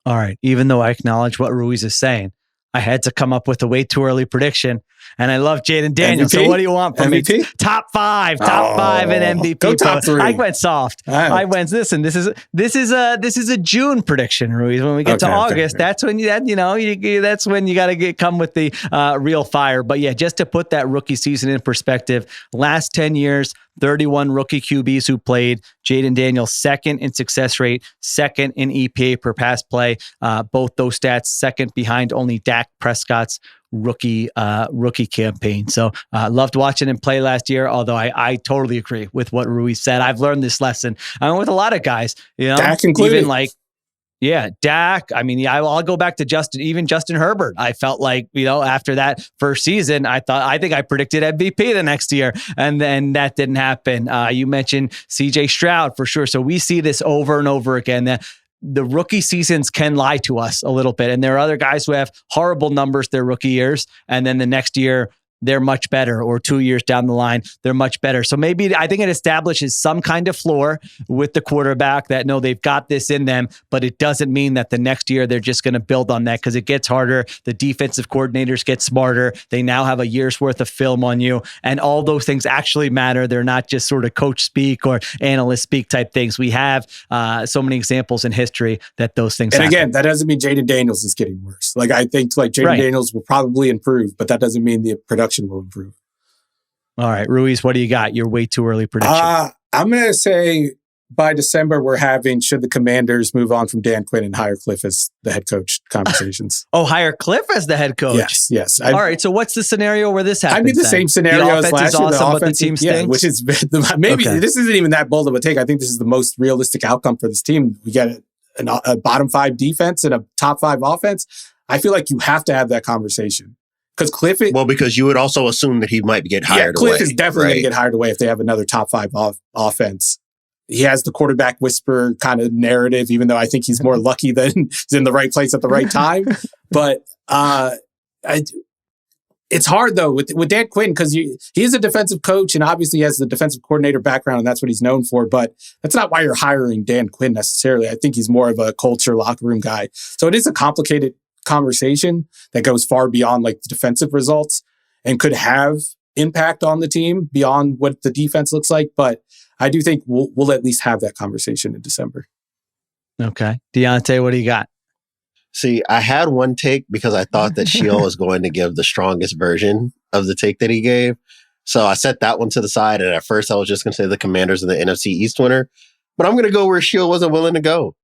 All right. Even though I acknowledge what Ruiz is saying, I had to come up with a way too early prediction. And I love Jaden Daniels. MVP? So what do you want from MVP? me? Top five in MVP. Go top 3. I went soft. I went, listen, this is a June prediction, Ruiz. When we get to August, that's when that's when you got to come with the real fire. But yeah, just to put that rookie season in perspective, last 10 years, 31 rookie QBs who played. Jaden Daniels second in success rate, second in EPA per pass play. Both those stats second behind only Dak Prescott's rookie campaign. So loved watching him play last year, although I totally agree with what Ruiz said. I've learned this lesson with a lot of guys, Dak included. Even like, yeah, Dak. I mean, I'll go back to Justin Herbert. I felt like, after that first season, I think I predicted MVP the next year, and then that didn't happen. You mentioned CJ Stroud for sure. So we see this over and over again, that the rookie seasons can lie to us a little bit. And there are other guys who have horrible numbers their rookie years, and then the next year, they're much better, or 2 years down the line, they're much better. So maybe I think it establishes some kind of floor with the quarterback that, no, they've got this in them, but it doesn't mean that the next year they're just going to build on that, because it gets harder. The defensive coordinators get smarter. They now have a year's worth of film on you, and all those things actually matter. They're not just sort of coach speak or analyst speak type things. We have so many examples in history that those things happen. Again, that doesn't mean Jaden Daniels is getting worse. Like, I think Jaden Daniels will probably improve, but that doesn't mean the production will improve. All right, Ruiz, what do you got? Your way too early prediction. I'm going to say by December, we're having, should the Commanders move on from Dan Quinn and hire Cliff as the head coach conversations. Oh, hire Cliff as the head coach? Yes. All right, so what's the scenario where this happens? I mean, the same scenario as last year. The offense, but the team stinks? Which is maybe this isn't even that bold of a take. I think this is the most realistic outcome for this team. We get a bottom 5 defense and a top 5 offense. I feel like you have to have that conversation. Because Cliff... because you would also assume that he might get hired away. Cliff is definitely going to get hired away if they have another top 5 offense. He has the quarterback whisper kind of narrative, even though I think he's more lucky than he's in the right place at the right time. But it's hard, though, with Dan Quinn, because he is a defensive coach, and obviously he has the defensive coordinator background, and that's what he's known for. But that's not why you're hiring Dan Quinn necessarily. I think he's more of a culture, locker room guy. So it is a complicated conversation that goes far beyond the defensive results and could have impact on the team beyond what the defense looks like. But I do think we'll at least have that conversation in December. Okay. Diante, what do you got? See, I had one take because I thought that Sheil was going to give the strongest version of the take that he gave. So I set that one to the side. And at first I was just going to say the Commanders are the NFC East winner, but I'm going to go where Sheil wasn't willing to go.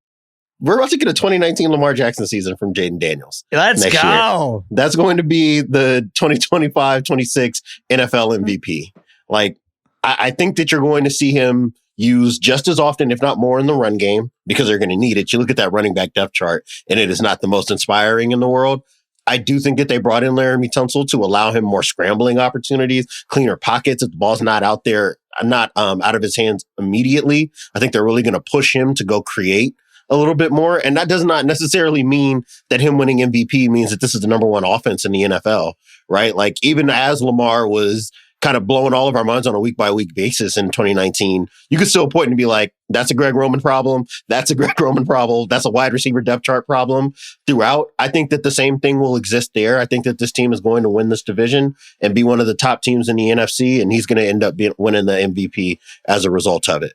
We're about to get a 2019 Lamar Jackson season from Jaden Daniels. Let's go. Year. That's going to be the 2025-26 NFL MVP. I think that you're going to see him used just as often, if not more, in the run game, because they're going to need it. You look at that running back depth chart, and it is not the most inspiring in the world. I do think that they brought in Laramie Tunsil to allow him more scrambling opportunities, cleaner pockets if the ball's not out there, not out of his hands immediately. I think they're really going to push him to go create a little bit more. And that does not necessarily mean that him winning MVP means that this is the number one offense in the NFL, right? Even as Lamar was kind of blowing all of our minds on a week-by-week basis in 2019, you could still point and be like, that's a Greg Roman problem. That's a Greg Roman problem. That's a wide receiver depth chart problem throughout. I think that the same thing will exist there. I think that this team is going to win this division and be one of the top teams in the NFC, and he's going to end up winning the MVP as a result of it.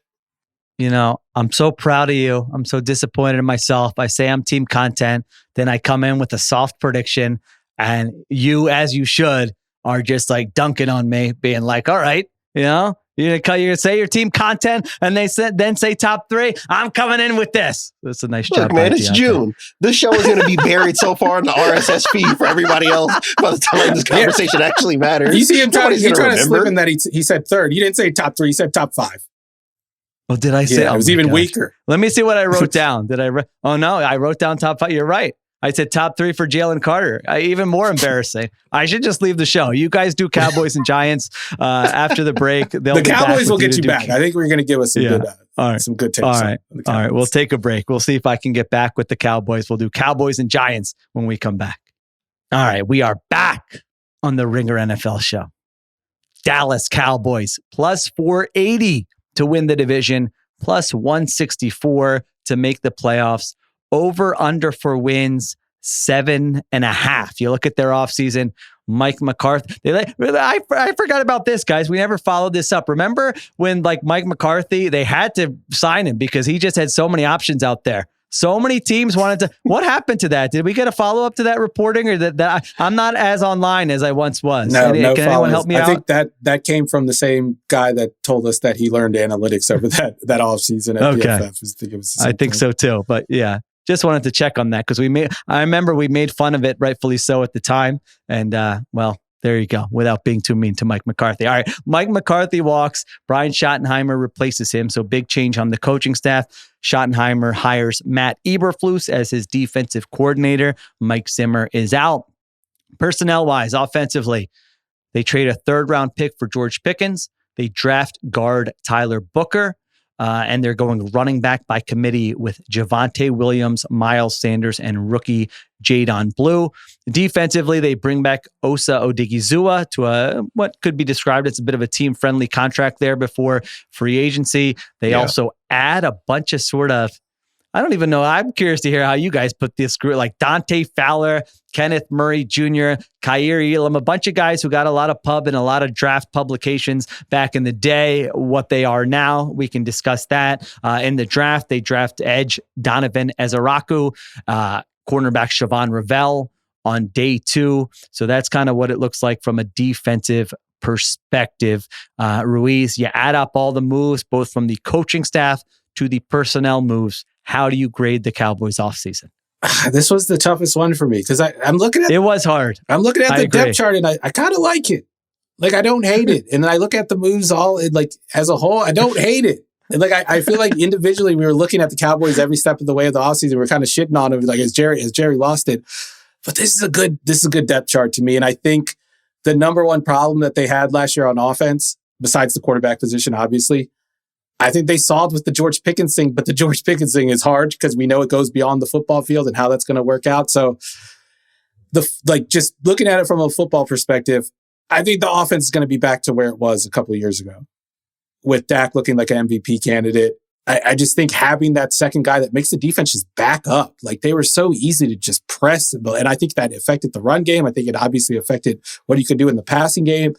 I'm so proud of you. I'm so disappointed in myself. I say I'm team content. Then I come in with a soft prediction, and you, as you should, are just dunking on me, being like, all right, you're going to say your team content, and then say top 3. I'm coming in with this. That's a nice job. Man, it's June. This show is going to be buried so far in the RSS feed for everybody else by the time this conversation actually matters. You see him trying to slip in that he said 3rd. You didn't say top 3. You said top 5. Oh, did I say? Yeah, it was even weaker. Let me see what I wrote down. Did I? Oh no, I wrote down top 5. You're right. I said top 3 for Jalen Carter. Even more embarrassing. I should just leave the show. You guys do Cowboys and Giants after the break. The Cowboys will get you back. I think we're going to give us some good takes. All right. We'll take a break. We'll see if I can get back with the Cowboys. We'll do Cowboys and Giants when we come back. All right. We are back on the Ringer NFL show. Dallas Cowboys plus 480 to win the division, plus 164 to make the playoffs. Over under for wins, 7.5. You look at their offseason, Mike McCarthy. I forgot about this, guys. We never followed this up. Remember when Mike McCarthy, they had to sign him because he just had so many options out there. So many teams wanted to. What happened to that? Did we get a follow up to that reporting, or that I'm not as online as I once was? No, Can anyone help me out? I think that came from the same guy that told us that he learned analytics over that offseason at PFF. I think so too. But yeah, just wanted to check on that because I remember we made fun of it, rightfully so at the time, and there you go, without being too mean to Mike McCarthy. All right, Mike McCarthy walks. Brian Schottenheimer replaces him. So big change on the coaching staff. Schottenheimer hires Matt Eberflus as his defensive coordinator. Mike Zimmer is out. Personnel-wise, offensively, they trade a third-round pick for George Pickens. They draft guard Tyler Booker. And they're going running back by committee with Javonte Williams, Miles Sanders, and rookie Jadon Blue. Defensively, they bring back Osa Odigizua to what could be described as a bit of a team-friendly contract there before free agency. They also add a bunch of sort of, I don't even know. I'm curious to hear how you guys put this group, like Dante Fowler, Kenneth Murray Jr., Khair Elam, a bunch of guys who got a lot of pub and a lot of draft publications back in the day. What they are now, we can discuss that. In the draft, they draft edge Donovan Ezaraku, cornerback Siobhan Ravel on day 2. So that's kind of what it looks like from a defensive perspective. Ruiz, you add up all the moves, both from the coaching staff to the personnel moves. How do you grade the Cowboys offseason? This was the toughest one for me because I'm looking at it. Was hard. I'm looking at the depth chart and I kind of like it. Like, I don't hate it. And then I look at the moves as a whole, I don't hate it. And I feel like individually we were looking at the Cowboys every step of the way of the offseason. We're kind of shitting on them, like, has Jerry lost it? But this is a good depth chart to me. And I think the number one problem that they had last year on offense, besides the quarterback position, obviously, I think they solved with the George Pickens thing, but the George Pickens thing is hard because we know it goes beyond the football field and how that's going to work out. So just looking at it from a football perspective, I think the offense is going to be back to where it was a couple of years ago with Dak looking like an MVP candidate. I just think having that second guy that makes the defense just back up, like they were so easy to just press. And I think that affected the run game. I think it obviously affected what you could do in the passing game.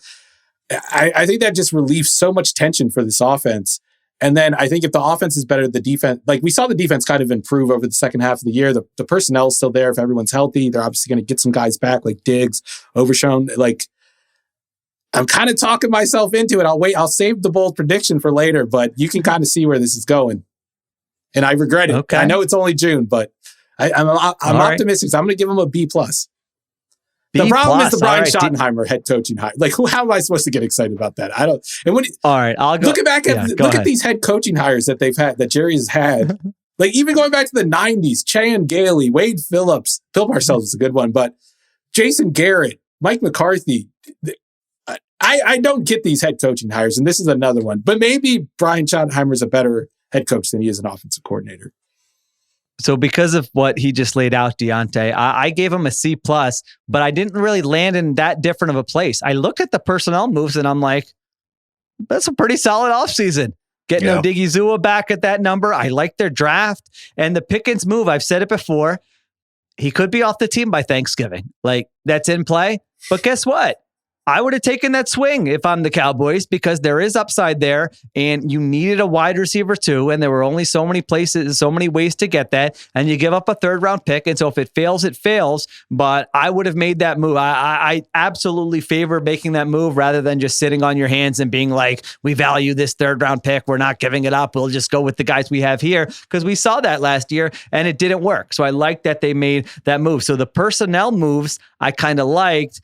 I think that just relieves so much tension for this offense. And then I think if the offense is better, the defense, like we saw the defense kind of improve over the second half of the year. The personnel is still there. If everyone's healthy, they're obviously going to get some guys back like Diggs, Overshown. Like, I'm kind of talking myself into it. I'll save the bold prediction for later, but you can kind of see where this is going. And I regret it. Okay. I know it's only June, but I'm optimistic. So I'm going to give them a B+. The problem is the Brian Schottenheimer head coaching hire. Like, how am I supposed to get excited about that? I don't. And all right, I'll go. Looking back at these head coaching hires that they've had, that Jerry's had. Like, even going back to the 90s, Chan Gailey, Wade Phillips, Bill Parcells is a good one, but Jason Garrett, Mike McCarthy. I don't get these head coaching hires, and this is another one. But maybe Brian Schottenheimer is a better head coach than he is an offensive coordinator. So because of what he just laid out, Diante, I gave him a C+, but I didn't really land in that different of a place. I look at the personnel moves and I'm like, that's a pretty solid offseason. Getting Odigizua back at that number. I like their draft. And the Pickens move, I've said it before, he could be off the team by Thanksgiving. Like, that's in play. But guess what? I would have taken that swing if I'm the Cowboys because there is upside there and you needed a wide receiver too. And there were only so many places, so many ways to get that. And you give up a 3rd round pick. And so if it fails, it fails. But I would have made that move. I absolutely favor making that move rather than just sitting on your hands and being like, we value this 3rd round pick. We're not giving it up. We'll just go with the guys we have here because we saw that last year and it didn't work. So I like that they made that move. So the personnel moves I kind of liked.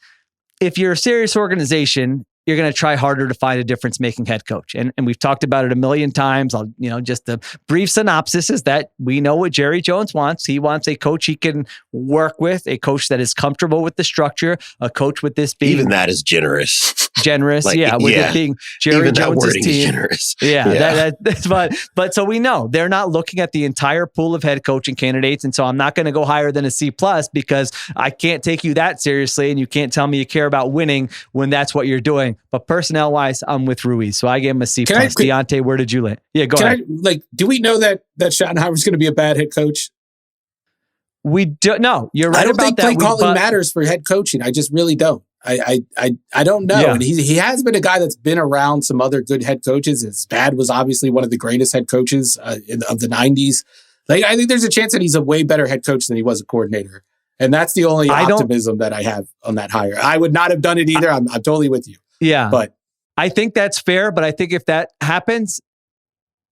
If you're a serious organization, you're going to try harder to find a difference-making head coach. And we've talked about it a million times. Just the brief synopsis is that we know what Jerry Jones wants. He wants a coach he can work with, a coach that is comfortable with the structure, a coach with this being... Even that is generous. It being Jerry Jones' team. Generous. But so we know they're not looking at the entire pool of head coaching candidates. And so I'm not going to go higher than a C+ because I can't take you that seriously. And you can't tell me you care about winning when that's what you're doing. But personnel wise, I'm with Ruiz. So I gave him a C+. Diante, where did you land? Yeah, go ahead. Do we know that Schottenheimer's going to be a bad head coach? We don't know. You're right about that. I don't think play calling matters for head coaching. I just really don't. I don't know. Yeah. And he has been a guy that's been around some other good head coaches. His dad was obviously one of the greatest head coaches of the 90s. Like, I think there's a chance that he's a way better head coach than he was a coordinator. And that's the only optimism that I have on that hire. I would not have done it either. I'm totally with you. Yeah. But I think that's fair. But I think if that happens,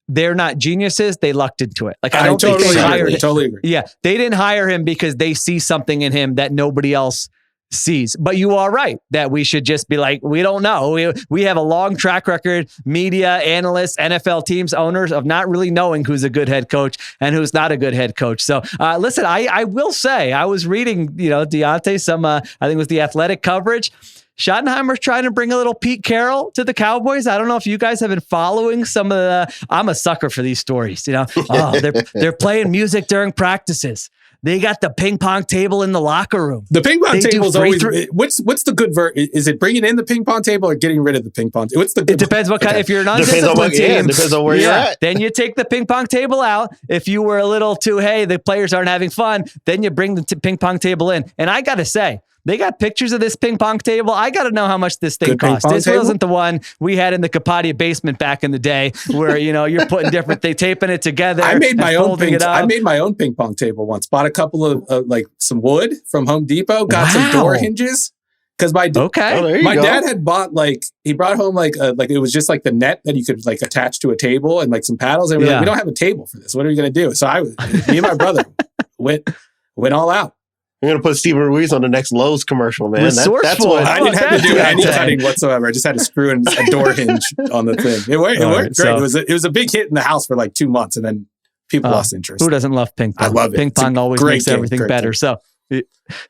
they're not geniuses. They lucked into it. Like, I don't think they hired him. Totally agree. Yeah. They didn't hire him because they see something in him that nobody else sees. But you are right that we should just be like, we don't know. We have a long track record, media, analysts, NFL teams, owners, of not really knowing who's a good head coach and who's not a good head coach. So listen, I will say, I was reading, Diante, some, I think it was the Athletic coverage. Schottenheimer's trying to bring a little Pete Carroll to the Cowboys. I don't know if you guys have been following some of the, I'm a sucker for these stories, they're playing music during practices. They got the ping pong table in the locker room. The ping pong table is always, what's the good is it bringing in the ping pong table or getting rid of the ping pong table? What's the good It depends what kind. If you're an undisciplined team, depends on where you're at. Then you take the ping pong table out. If you were a little too, hey, the players aren't having fun, then you bring the ping pong table in. And I got to say, they got pictures of this ping pong table. I got to know how much this thing cost. This wasn't the one we had in the Kapadia basement back in the day where, you're putting different things, taping it together. I made my own ping pong table once. Bought a couple of some wood from Home Depot, got some door hinges. Because my dad had bought he brought home it was just like the net that you could attach to a table and some paddles. And we don't have a table for this. What are we going to do? So me and my brother went all out. You're going to put Steven Ruiz on the next Lowe's commercial, man. That's what I didn't have to do any cutting whatsoever. I just had to screw in a door hinge on the thing. It worked great. So, it was a big hit in the house for 2 months, and then people lost interest. Who doesn't love ping pong? I love it. Ping pong always makes everything better. So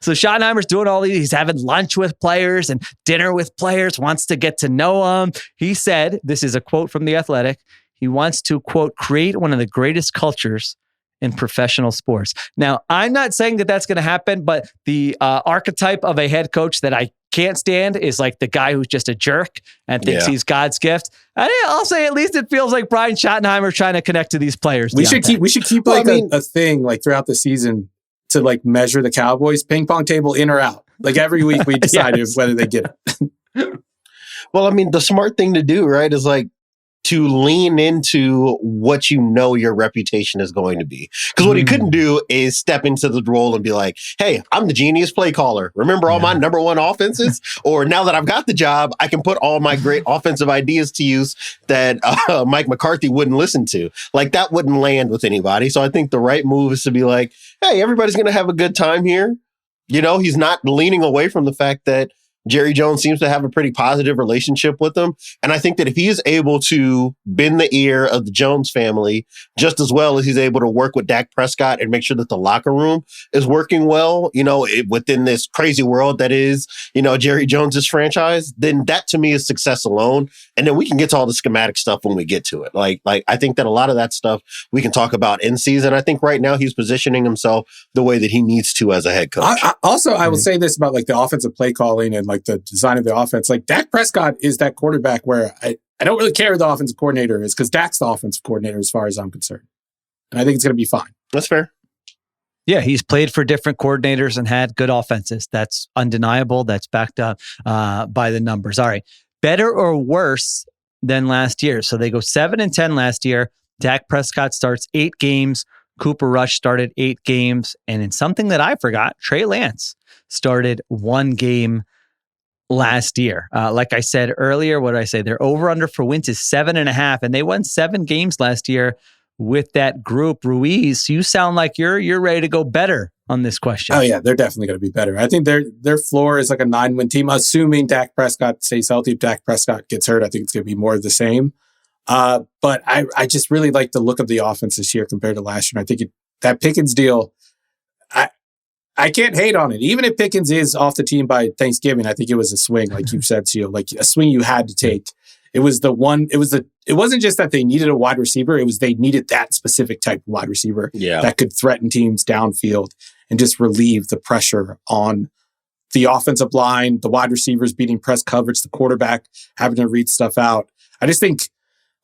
Schottenheimer's doing all these. He's having lunch with players and dinner with players, wants to get to know them. He said, this is a quote from The Athletic, he wants to, quote, create one of the greatest cultures in professional sports. Now, I'm not saying that that's going to happen, but the archetype of a head coach that I can't stand is the guy who's just a jerk and thinks he's God's gift. I'll say at least it feels like Brian Schottenheimer trying to connect to these players. We should keep a thing throughout the season to measure the Cowboys ping pong table in or out. Every week we decide whether they get it. Well, the smart thing to do, right, is to lean into what your reputation is going to be. Because what he couldn't do is step into the role and be like, hey, I'm the genius play caller. Remember all my number one offenses? Or now that I've got the job, I can put all my great offensive ideas to use that Mike McCarthy wouldn't listen to. That wouldn't land with anybody. So I think the right move is to be like, hey, everybody's going to have a good time here. He's not leaning away from the fact that Jerry Jones seems to have a pretty positive relationship with him. And I think that if he is able to bend the ear of the Jones family just as well as he's able to work with Dak Prescott and make sure that the locker room is working well, within this crazy world that is, Jerry Jones's franchise, then that to me is success alone. And then we can get to all the schematic stuff when we get to it. I think that a lot of that stuff we can talk about in season. I think right now he's positioning himself the way that he needs to as a head coach. I will say this about the offensive play calling and the design of the offense. Dak Prescott is that quarterback where I don't really care who the offensive coordinator is because Dak's the offensive coordinator as far as I'm concerned. And I think it's going to be fine. That's fair. Yeah, he's played for different coordinators and had good offenses. That's undeniable. That's backed up by the numbers. All right. Better or worse than last year? So they go 7-10 last year. Dak Prescott starts 8 games. Cooper Rush started 8 games. And in something that I forgot, Trey Lance started 1 game last year. Like I said earlier, what did I say? Their over-under for wins is 7.5, and they won 7 games last year with that group. Ruiz, you sound like you're ready to go better on this question. Oh yeah, they're definitely going to be better. I think their floor is a 9-win team, assuming Dak Prescott stays healthy. If Dak Prescott gets hurt, I think it's going to be more of the same. But I just really like the look of the offense this year compared to last year. And I think that Pickens deal, I can't hate on it. Even if Pickens is off the team by Thanksgiving, I think it was a swing, like you said, Sheil, a swing you had to take. It wasn't just that they needed a wide receiver. It was they needed that specific type of wide receiver that could threaten teams downfield and just relieve the pressure on the offensive line, the wide receivers beating press coverage, the quarterback having to read stuff out. I just think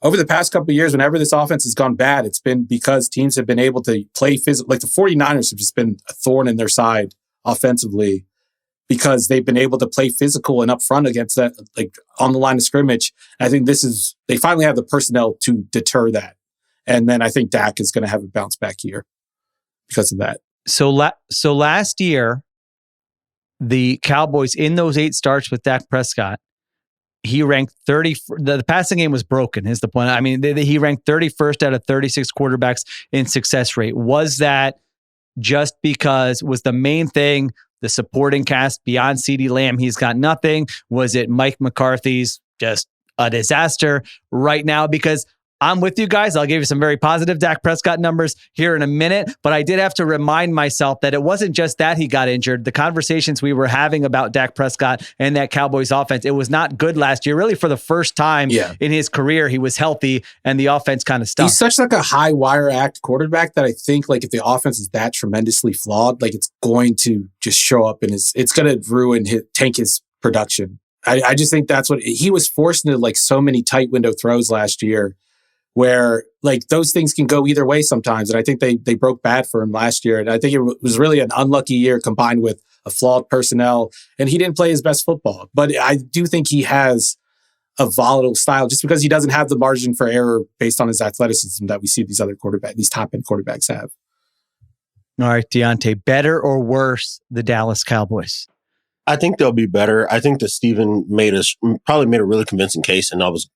over the past couple of years, whenever this offense has gone bad, it's been because teams have been able to play physical. The 49ers have just been a thorn in their side offensively because they've been able to play physical and up front against that, on the line of scrimmage. And I think they finally have the personnel to deter that. And then I think Dak is going to have a bounce back year because of that. So last year, the Cowboys, in those 8 starts with Dak Prescott, he ranked 30. The passing game was broken, is the point. I mean, he ranked 31st out of 36 quarterbacks in success rate. Was that just because, was the main thing the supporting cast beyond CeeDee Lamb? He's got nothing. Was it Mike McCarthy's just a disaster right now? Because I'm with you guys. I'll give you some very positive Dak Prescott numbers here in a minute, but I did have to remind myself that it wasn't just that he got injured. The conversations we were having about Dak Prescott and that Cowboys offense, it was not good last year. Really, for the first time in his career, he was healthy and the offense kind of stunk. He's such like a high wire act quarterback that I think like if the offense is that tremendously flawed, like it's going to just show up and it's going to tank his production. I just think that's what he was forced into, like so many tight window throws last year, where like those things can go either way sometimes. And I think they broke bad for him last year. And I think it was really an unlucky year combined with a flawed personnel. And he didn't play his best football. But I do think he has a volatile style just because he doesn't have the margin for error based on his athleticism that we see these top end quarterbacks have. All right, Diante, better or worse, the Dallas Cowboys? I think they'll be better. I think that Steven probably made a really convincing case. And I was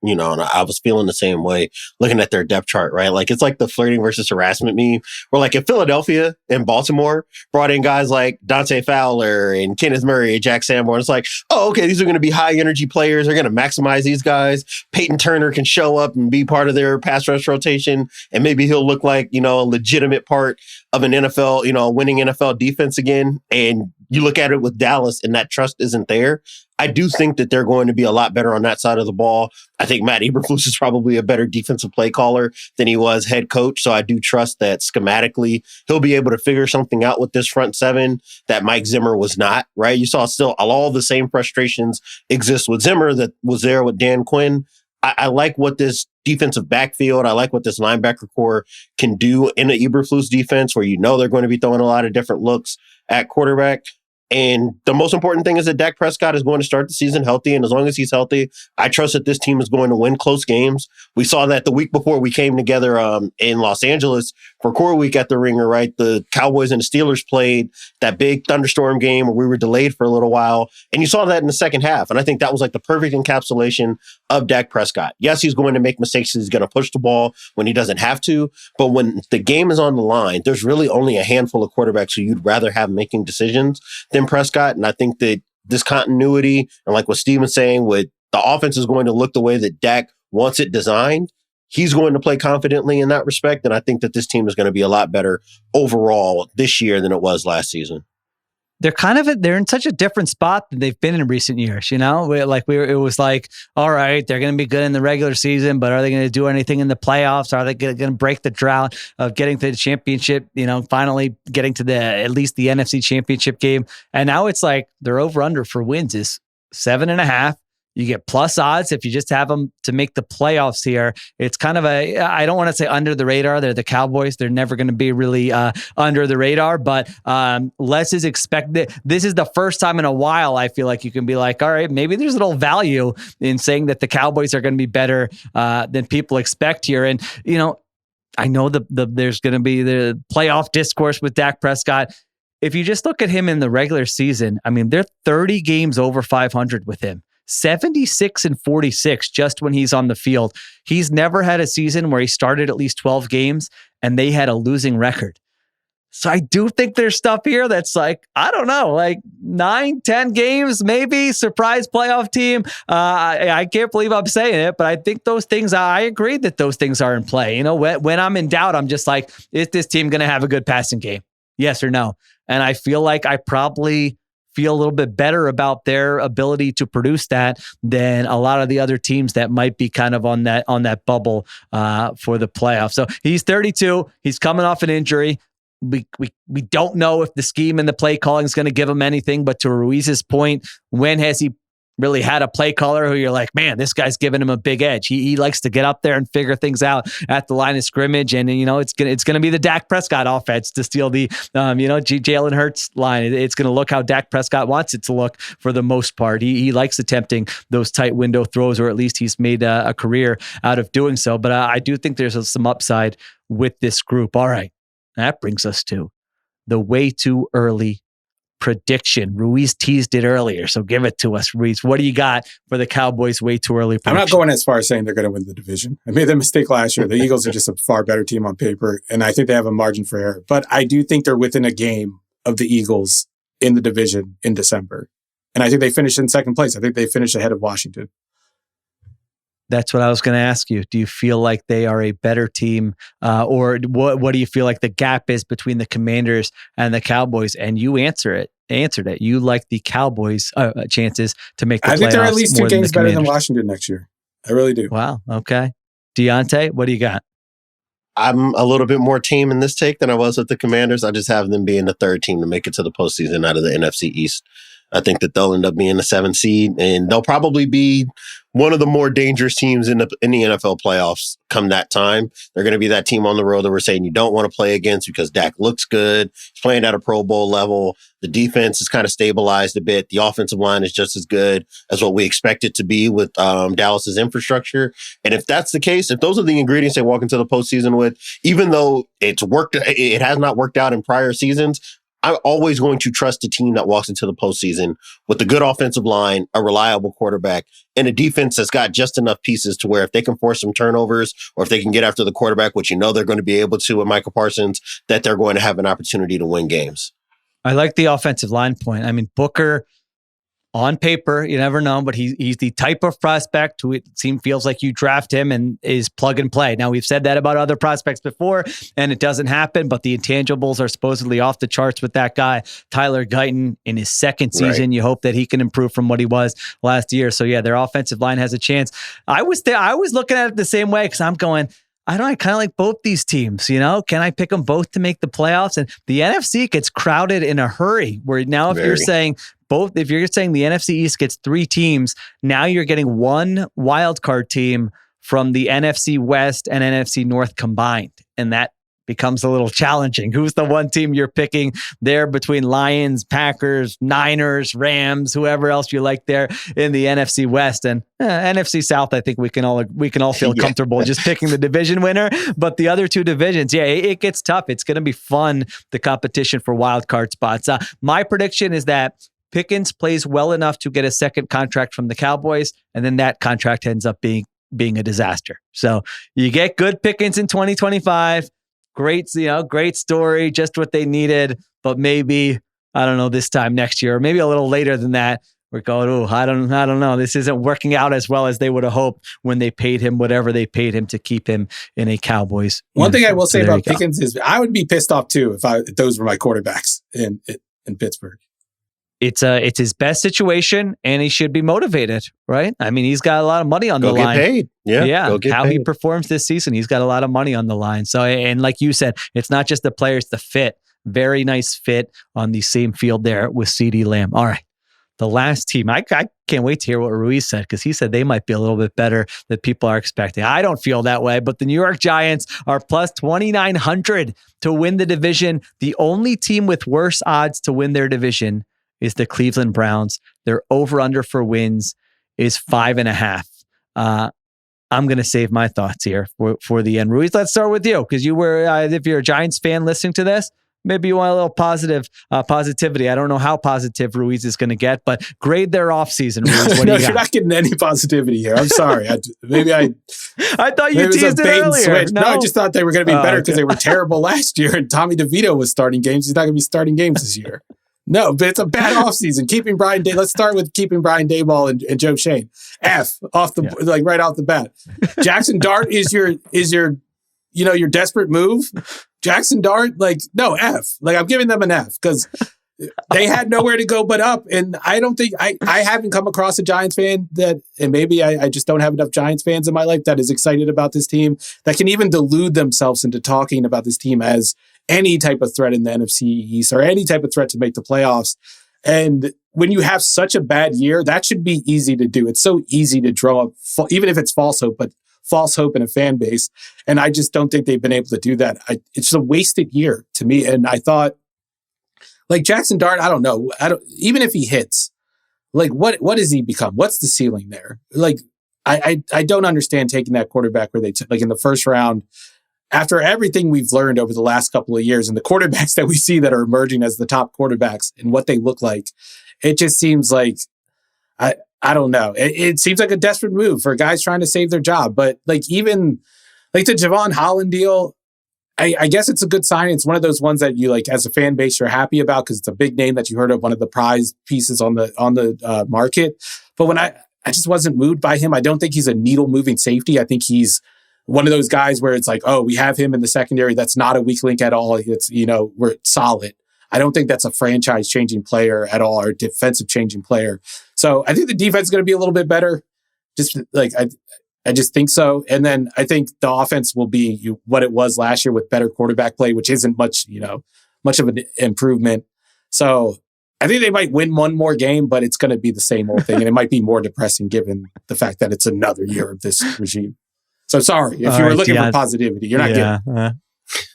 feeling the same way looking at their depth chart, right? Like it's like the flirting versus harassment meme where like if Philadelphia and Baltimore brought in guys like Dante Fowler and Kenneth Murray and Jack Sanborn, it's like, oh, okay, these are going to be high energy players. They're going to maximize these guys. Peyton Turner can show up and be part of their pass rush rotation. And maybe he'll look like, a legitimate part of an NFL, winning NFL defense again. And you look at it with Dallas and that trust isn't there. I do think that they're going to be a lot better on that side of the ball. I think Matt Eberflus is probably a better defensive play caller than he was head coach. So I do trust that schematically he'll be able to figure something out with this front seven that Mike Zimmer was not, right? You saw still all the same frustrations exist with Zimmer that was there with Dan Quinn. I like what this defensive backfield, I like what this linebacker core can do in the Eberflus defense where they're going to be throwing a lot of different looks at quarterback. And the most important thing is that Dak Prescott is going to start the season healthy. And as long as he's healthy, I trust that this team is going to win close games. We saw that the week before we came together in Los Angeles for Core Week at the Ringer, right? The Cowboys and the Steelers played that big thunderstorm game where we were delayed for a little while. And you saw that in the second half. And I think that was like the perfect encapsulation of Dak Prescott. Yes, he's going to make mistakes. He's going to push the ball when he doesn't have to. But when the game is on the line, there's really only a handful of quarterbacks who you'd rather have making decisions than Prescott. And I think that this continuity and like what Steven's saying, with the offense is going to look the way that Dak wants it designed, he's going to play confidently in that respect. And I think that this team is going to be a lot better overall this year than it was last season. They're in such a different spot than they've been in recent years. It was like, all right, they're going to be good in the regular season, but are they going to do anything in the playoffs? Are they going to break the drought of getting to the championship? Finally getting to at least the NFC Championship game. And now it's like their over under for wins is 7.5. You get plus odds if you just have them to make the playoffs here. It's kind of I don't want to say under the radar. They're the Cowboys. They're never going to be really under the radar, but less is expected. This is the first time in a while I feel like you can be like, all right, maybe there's a little value in saying that the Cowboys are going to be better than people expect here. And, I know there's going to be the playoff discourse with Dak Prescott. If you just look at him in the regular season, I mean, they're 30 games over 500 with him. 76-46 just when he's on the field. He's never had a season where he started at least 12 games and they had a losing record. So I do think there's stuff here that's like, I don't know, like 9-10 games, maybe surprise playoff team. I can't believe I'm saying it, but I think those things, I agree that those things are in play. When I'm in doubt, I'm just like, is this team going to have a good passing game? Yes or no? And I feel like I probably feel a little bit better about their ability to produce that than a lot of the other teams that might be kind of on that bubble for the playoffs. So he's 32. He's coming off an injury. We don't know if the scheme and the play calling is going to give him anything, but to Ruiz's point, when has he really had a play caller who you're like, man, this guy's giving him a big edge. He likes to get up there and figure things out at the line of scrimmage. And, it's going to be the Dak Prescott offense to steal the, Jalen Hurts line. It's going to look how Dak Prescott wants it to look for the most part. He likes attempting those tight window throws, or at least he's made a career out of doing so. But I do think there's some upside with this group. All right. That brings us to the way too early prediction. Ruiz teased it earlier, so give it to us, Ruiz. What do you got for the Cowboys' way too early prediction? I'm not going as far as saying they're going to win the division. I made the mistake last year. The Eagles are just a far better team on paper, and I think they have a margin for error. But I do think they're within a game of the Eagles in the division in December. And I think they finished in second place. I think they finished ahead of Washington. That's what I was going to ask you. Do you feel like they are a better team, or what do you feel like the gap is between the Commanders and the Cowboys? And you answered it. You like the Cowboys' chances to make the playoffs. I think they're at least 2 games better than Washington next year. I really do. Wow. Okay. Diante, what do you got? I'm a little bit more team in this take than I was with the Commanders. I just have them being the third team to make it to the postseason out of the NFC East. I think that they'll end up being the 7th seed, and they'll probably be one of the more dangerous teams in the NFL playoffs come that time. They're going to be that team on the road that we're saying you don't want to play against because Dak looks good. He's playing at a Pro Bowl level. The defense is kind of stabilized a bit. The offensive line is just as good as what we expect it to be with Dallas's infrastructure. And if that's the case, if those are the ingredients they walk into the postseason with, even though it has not worked out in prior seasons, I'm always going to trust a team that walks into the postseason with a good offensive line, a reliable quarterback, and a defense that's got just enough pieces to where if they can force some turnovers or if they can get after the quarterback, which they're going to be able to with Michael Parsons, that they're going to have an opportunity to win games. I like the offensive line point. I mean, Booker, on paper, you never know, but he's the type of prospect who feels like you draft him and is plug and play. Now, we've said that about other prospects before, and it doesn't happen, but the intangibles are supposedly off the charts with that guy, Tyler Guyton, in his second season. Right. You hope that he can improve from what he was last year. So, yeah, their offensive line has a chance. I was looking at it the same way because I'm going, I kind of like both these teams, Can I pick them both to make the playoffs? And the NFC gets crowded in a hurry, where now if you're saying the NFC East gets 3 teams, now you're getting 1 wild card team from the NFC West and NFC North combined. And that becomes a little challenging. Who's the one team you're picking there between Lions, Packers, Niners, Rams, whoever else you like there in the NFC West? And NFC South, I think we can all feel comfortable just picking the division winner. But the other 2 divisions, it gets tough. It's going to be fun, the competition for wild card spots. My prediction is that Pickens plays well enough to get a second contract from the Cowboys, and then that contract ends up being a disaster. So you get good Pickens in 2025. Great story, just what they needed. But maybe, I don't know, this time next year, or maybe a little later than that, we're going, I don't know. This isn't working out as well as they would have hoped when they paid him whatever they paid him to keep him in a Cowboys. One thing I will say about Pickens is I would be pissed off too if those were my quarterbacks in Pittsburgh. It's his best situation, and he should be motivated, right? I mean, he's got a lot of money on the line. Go get paid. Yeah. How he performs this season, he's got a lot of money on the line. So, and like you said, it's not just the players, the fit. Very nice fit on the same field there with CeeDee Lamb. All right. The last team, I can't wait to hear what Ruiz said, because he said they might be a little bit better than people are expecting. I don't feel that way, but the New York Giants are plus 2,900 to win the division. The only team with worse odds to win their division is the Cleveland Browns. Their over-under for wins is 5.5. I'm going to save my thoughts here for the end. Ruiz, let's start with you, because you were, if you're a Giants fan listening to this, maybe you want a little positivity. I don't know how positive Ruiz is going to get, but grade their offseason, Ruiz. What do you got? You're not getting any positivity here. I'm sorry. I thought you teased it earlier. No, I just thought they were going to be better because they were terrible last year, and Tommy DeVito was starting games. He's not going to be starting games this year. No, but it's a bad offseason. Keeping Brian Day. Let's start with keeping Brian Daboll and Joe Shane. F off the right off the bat. Jackson Dart is your your desperate move. Jackson Dart, no, F. I'm giving them an F because they had nowhere to go but up. And I don't think I haven't come across a Giants fan and maybe I just don't have enough Giants fans in my life that is excited about this team, that can even delude themselves into talking about this team as any type of threat in the NFC East or any type of threat to make the playoffs. And when you have such a bad year, that should be easy to do. It's so easy to draw up, even if it's false hope, but false hope in a fan base. And I just don't think they've been able to do that. It's a wasted year to me. And I thought, like Jackson Dart, I don't know. Even if he hits, like what does he become? What's the ceiling there? Like, I don't understand taking that quarterback where they took, like in the first round, after everything we've learned over the last couple of years and the quarterbacks that we see that are emerging as the top quarterbacks and what they look like, it just seems like, I don't know. It seems like a desperate move for guys trying to save their job. But like even like the Javon Holland deal, I guess it's a good sign. It's one of those ones that you like as a fan base, you're happy about because it's a big name that you heard of, one of the prize pieces on the market. But when I just wasn't moved by him. I don't think he's a needle moving safety. I think he's one of those guys where it's like, oh, we have him in the secondary. That's not a weak link at all. It's, we're solid. I don't think that's a franchise changing player at all or a defensive changing player. So I think the defense is going to be a little bit better. Just like, I just think so. And then I think the offense will be what it was last year with better quarterback play, which isn't much of an improvement. So I think they might win one more game, but it's going to be the same old thing. And it might be more depressing given the fact that it's another year of this regime. So sorry, if you were looking for positivity, you're not getting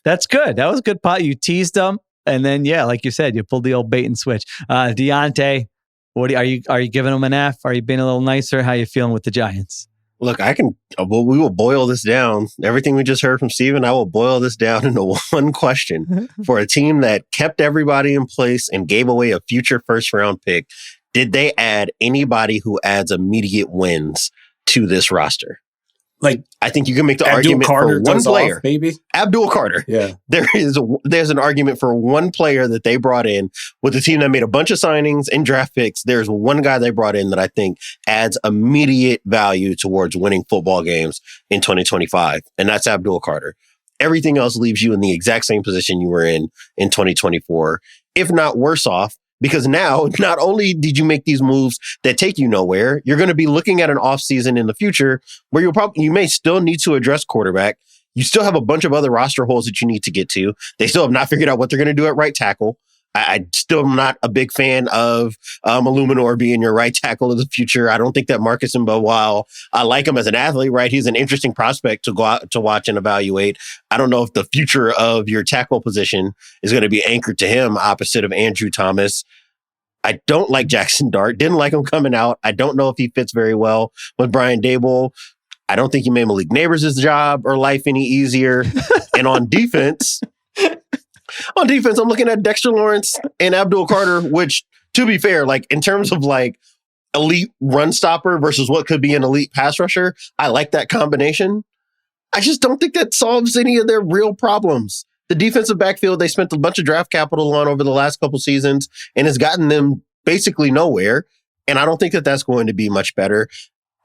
That's good. That was a good pot. You teased them. And then, like you said, you pulled the old bait and switch. Diante, are you giving them an F? Are you being a little nicer? How you feeling with the Giants? Look, we will boil this down. Everything we just heard from Steven, I will boil this down into one question. For a team that kept everybody in place and gave away a future first round pick, did they add anybody who adds immediate wins to this roster? Like, I think you can make the argument for one player. Maybe Abdul Carter. Yeah. There's an argument for one player that they brought in with a team that made a bunch of signings and draft picks. There's one guy they brought in that I think adds immediate value towards winning football games in 2025. And that's Abdul Carter. Everything else leaves you in the exact same position you were in 2024, if not worse off. Because now, not only did you make these moves that take you nowhere, you're going to be looking at an offseason in the future where you may still need to address quarterback. You still have a bunch of other roster holes that you need to get to. They still have not figured out what they're going to do at right tackle. I still am not a big fan of Illuminor being your right tackle of the future. I don't think that Marcus Mba, while I like him as an athlete, right, he's an interesting prospect to go out to watch and evaluate. I don't know if the future of your tackle position is going to be anchored to him opposite of Andrew Thomas. I don't like Jackson Dart. Didn't like him coming out. I don't know if he fits very well with Brian Daboll. I don't think he made Malik Neighbors' job or life any easier. And on defense, I'm looking at Dexter Lawrence and Abdul Carter, which, to be fair, like in terms of like elite run stopper versus what could be an elite pass rusher, I like that combination. I just don't think that solves any of their real problems. The defensive backfield, they spent a bunch of draft capital on over the last couple seasons and has gotten them basically nowhere. And I don't think that that's going to be much better.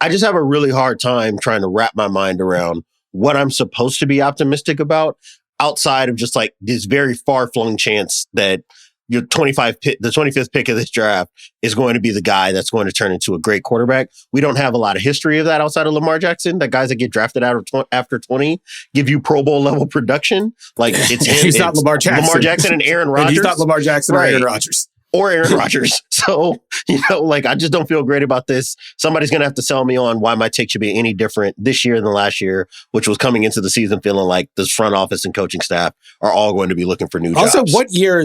I just have a really hard time trying to wrap my mind around what I'm supposed to be optimistic about outside of just like this very far-flung chance that the 25th pick of this draft is going to be the guy that's going to turn into a great quarterback. We don't have a lot of history of that outside of Lamar Jackson. That guys that get drafted out of after 20 give you Pro Bowl level production. Like it's him. He's not Lamar Jackson. Lamar Jackson and Aaron Rodgers. And he's not Lamar Jackson or Aaron Rodgers. Or Aaron Rodgers. So, like, I just don't feel great about this. Somebody's going to have to sell me on why my take should be any different this year than last year, which was coming into the season feeling like this front office and coaching staff are all going to be looking for new jobs. Also, what year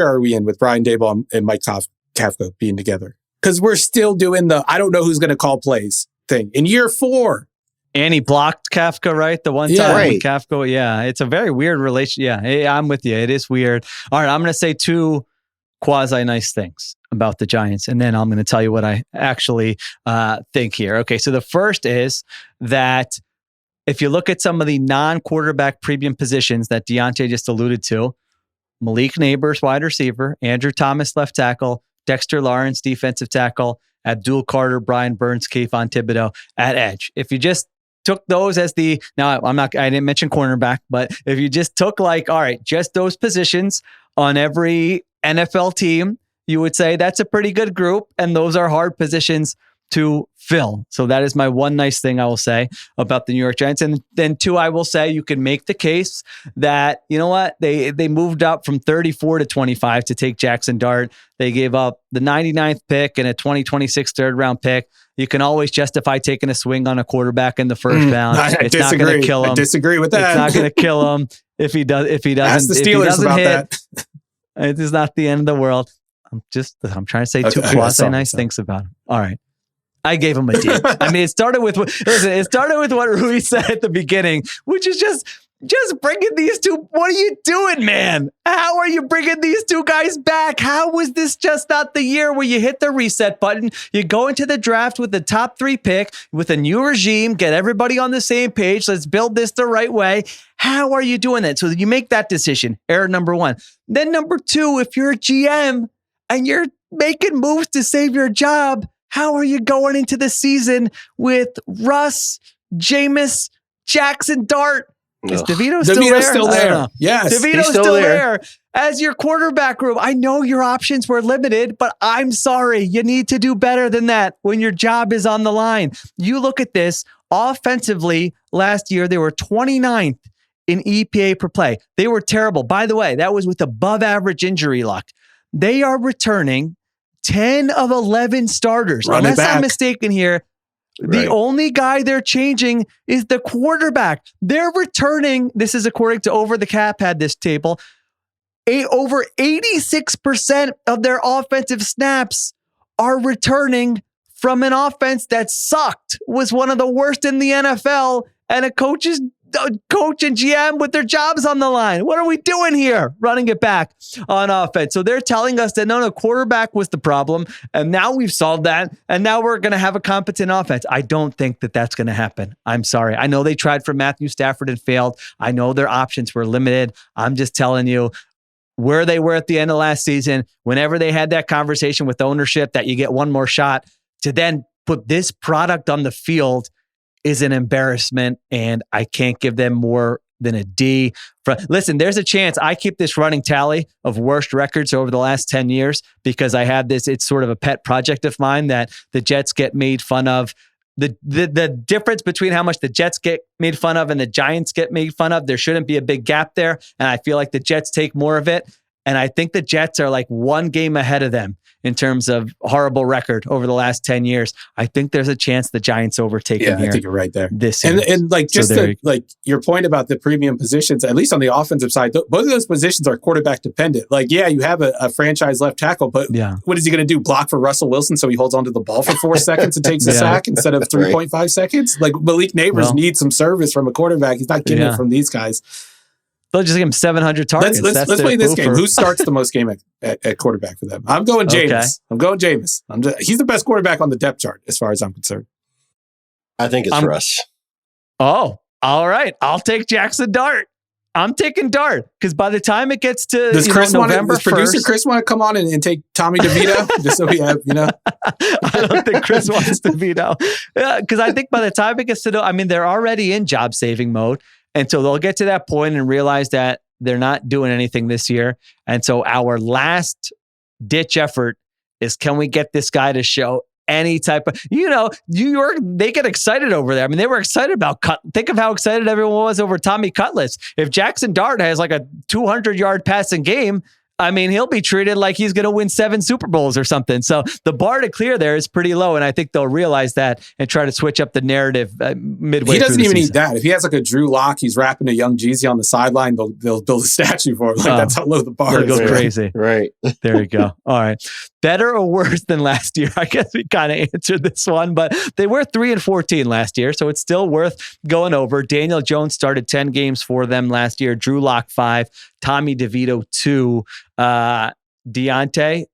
are we in with Brian Daboll and Mike Kafka being together? Because we're still doing I don't know who's going to call plays thing in year 4. And he blocked Kafka, right? The one time with Kafka. Yeah, it's a very weird relation. Yeah, I'm with you. It is weird. All right, I'm going to say 2 quasi-nice things about the Giants, and then I'm going to tell you what I actually think here. Okay, so the first is that if you look at some of the non-quarterback premium positions that Diante just alluded to, Malik Neighbors, wide receiver, Andrew Thomas, left tackle, Dexter Lawrence, defensive tackle, Abdul Carter, Brian Burns, Kayvon Thibodeau at edge. If you just took those as I didn't mention cornerback, but if you just took just those positions on every NFL team, you would say that's a pretty good group. And those are hard positions to fill. So that is my one nice thing I will say about the New York Giants. And then two, I will say you can make the case that, you know what, they moved up from 34 to 25 to take Jackson Dart. They gave up the 99th pick and a 2026 third round pick. You can always justify taking a swing on a quarterback in the first round. It's not going to kill him. I disagree with that. It's not going to kill him if he doesn't. Ask the Steelers about that. It is not the end of the world. I'm trying to say two quasi nice things about him. All right. I gave him a D. I mean, it started with what Ruiz said at the beginning, which is just bringing these two. What are you doing, man? How are you bringing these two guys back? How was this just not the year where you hit the reset button? You go into the draft with the top 3 pick with a new regime, get everybody on the same page. Let's build this the right way. How are you doing that? So you make that decision. Error number 1. Then number 2, if you're a GM and you're making moves to save your job, how are you going into the season with Russ, Jameis, Jackson Dart? Is DeVito still there? Yes. DeVito's still there as your quarterback room. I know your options were limited, but I'm sorry. You need to do better than that when your job is on the line. You look at this offensively. Last year, they were 29th in EPA per play. They were terrible. By the way, that was with above average injury luck. They are returning 10 of 11 starters. Unless I'm mistaken here, the only guy they're changing is the quarterback. They're returning, this is according to Over the Cap, had this table, over 86% of their offensive snaps are returning from an offense that sucked, was one of the worst in the NFL, and a coach and GM with their jobs on the line. What are we doing here? Running it back on offense. So they're telling us that no, quarterback was the problem. And now we've solved that. And now we're going to have a competent offense. I don't think that that's going to happen. I'm sorry. I know they tried for Matthew Stafford and failed. I know their options were limited. I'm just telling you where they were at the end of last season, whenever they had that conversation with ownership that you get one more shot, to then put this product on the field is an embarrassment, and I can't give them more than a D. Listen, there's a chance I keep this running tally of worst records over the last 10 years because I have this, it's sort of a pet project of mine that the Jets get made fun of. The difference between how much the Jets get made fun of and the Giants get made fun of, there shouldn't be a big gap there. And I feel like the Jets take more of it. And I think the Jets are like one game ahead of them in terms of horrible record over the last 10 years. I think there's a chance the Giants overtake them here. I think you're right there. This year. And like just like your point about the premium positions, at least on the offensive side, both of those positions are quarterback dependent. Like, yeah, you have a franchise left tackle, but what is he going to do? Block for Russell Wilson so he holds onto the ball for 4 seconds and takes a sack instead of 3.5 seconds? Like Malik Neighbors needs some service from a quarterback. He's not getting it from these guys. They'll just give him 700 targets. Let's play this game. Who starts the most game at quarterback for them? I'm going Jameis. Okay. I'm going Jameis. He's the best quarterback on the depth chart as far as I'm concerned. I think it's Russ. Oh, all right. I'll take Jackson Dart. I'm taking Dart because by the time it gets to November 1st, producer Chris want to come on and take Tommy DeVito just so we have, I don't think Chris wants DeVito because I think by the time it gets to, they're already in job saving mode. And so they'll get to that point and realize that they're not doing anything this year. And so our last ditch effort is, can we get this guy to show any type of, New York, they get excited over there. They were excited about think of how excited everyone was over Tommy Cutlets. If Jackson Dart has like a 200-yard passing game, he'll be treated like he's going to win 7 Super Bowls or something. So the bar to clear there is pretty low. And I think they'll realize that and try to switch up the narrative midway. He doesn't even need that. If he has like a Drew Lock, he's rapping a Young Jeezy on the sideline, they'll build a statue for him. That's how low the bar is. They'll go crazy. Right. There you go. All right. Better or worse than last year? I guess we kind of answered this one, but they were 3-14 last year. So it's still worth going over. Daniel Jones started 10 games for them last year. Drew Lock 5, Tommy DeVito 2. Diante,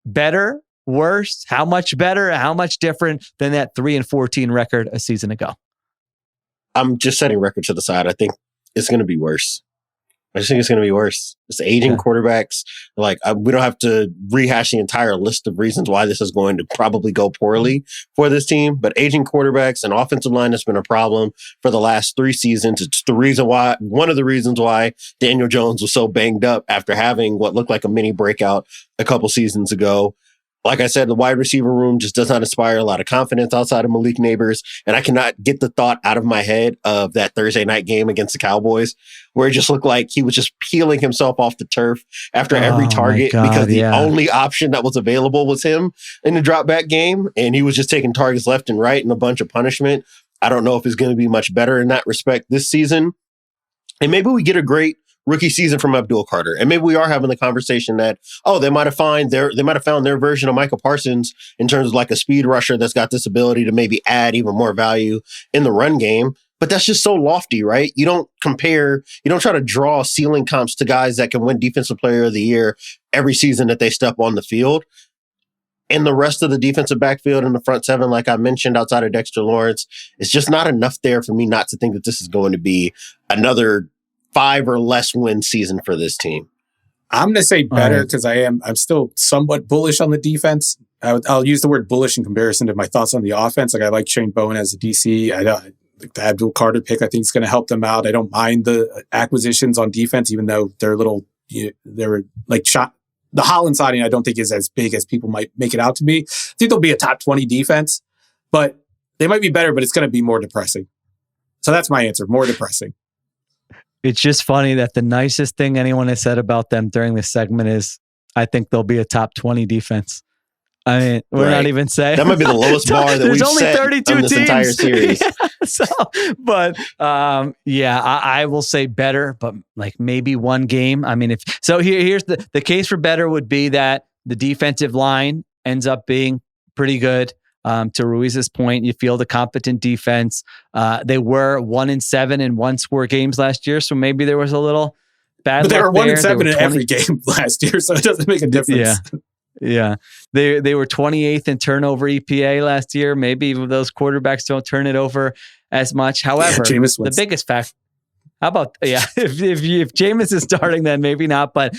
better, worse, how much better, how much different than that 3-14 record a season ago? I'm just setting record to the side. I think it's going to be worse. I just think it's going to be worse. It's aging quarterbacks. We don't have to rehash the entire list of reasons why this is going to probably go poorly for this team. But aging quarterbacks and offensive line has been a problem for the last 3 seasons. It's one of the reasons why Daniel Jones was so banged up after having what looked like a mini breakout a couple seasons ago. Like I said, the wide receiver room just does not inspire a lot of confidence outside of Malik Neighbors. And I cannot get the thought out of my head of that Thursday night game against the Cowboys, where it just looked like he was just peeling himself off the turf after every target because the only option that was available was him in the drop back game. And he was just taking targets left and right and a bunch of punishment. I don't know if it's going to be much better in that respect this season. And maybe we get a great rookie season from Abdul Carter. And maybe we are having the conversation that, they might have found their version of Micah Parsons in terms of like a speed rusher that's got this ability to maybe add even more value in the run game. But that's just so lofty, right? You don't try to draw ceiling comps to guys that can win Defensive Player of the Year every season that they step on the field. And the rest of the defensive backfield in the front seven, like I mentioned, outside of Dexter Lawrence, it's just not enough there for me not to think that this is going to be another 5 or less win season for this team. I'm going to say better because I'm still somewhat bullish on the defense. I'll use the word bullish in comparison to my thoughts on the offense. Like I like Shane Bowen as a DC. I like the Abdul Carter pick. I think is going to help them out. I don't mind the acquisitions on defense, even though they're like shot. The Holland signing I don't think is as big as people might make it out to be. I think they'll be a top 20 defense, but they might be better, but it's going to be more depressing. So that's my answer. More depressing. It's just funny that the nicest thing anyone has said about them during this segment is, I think they'll be a top 20 defense. I mean, we're not even saying that might be the lowest bar that we've set on this entire series. I will say better, but like maybe one game. I mean, here's the case for better would be that the defensive line ends up being pretty good. To Ruiz's point, you field a competent defense. They were 1-7 in one-score games last year, so maybe there was a little bad. But they were 1-7 in 20 every game last year, so it doesn't make a difference. Yeah. They were 28th in turnover EPA last year. Maybe those quarterbacks don't turn it over as much. However, the biggest fact. How about if Jameis is starting, then maybe not. But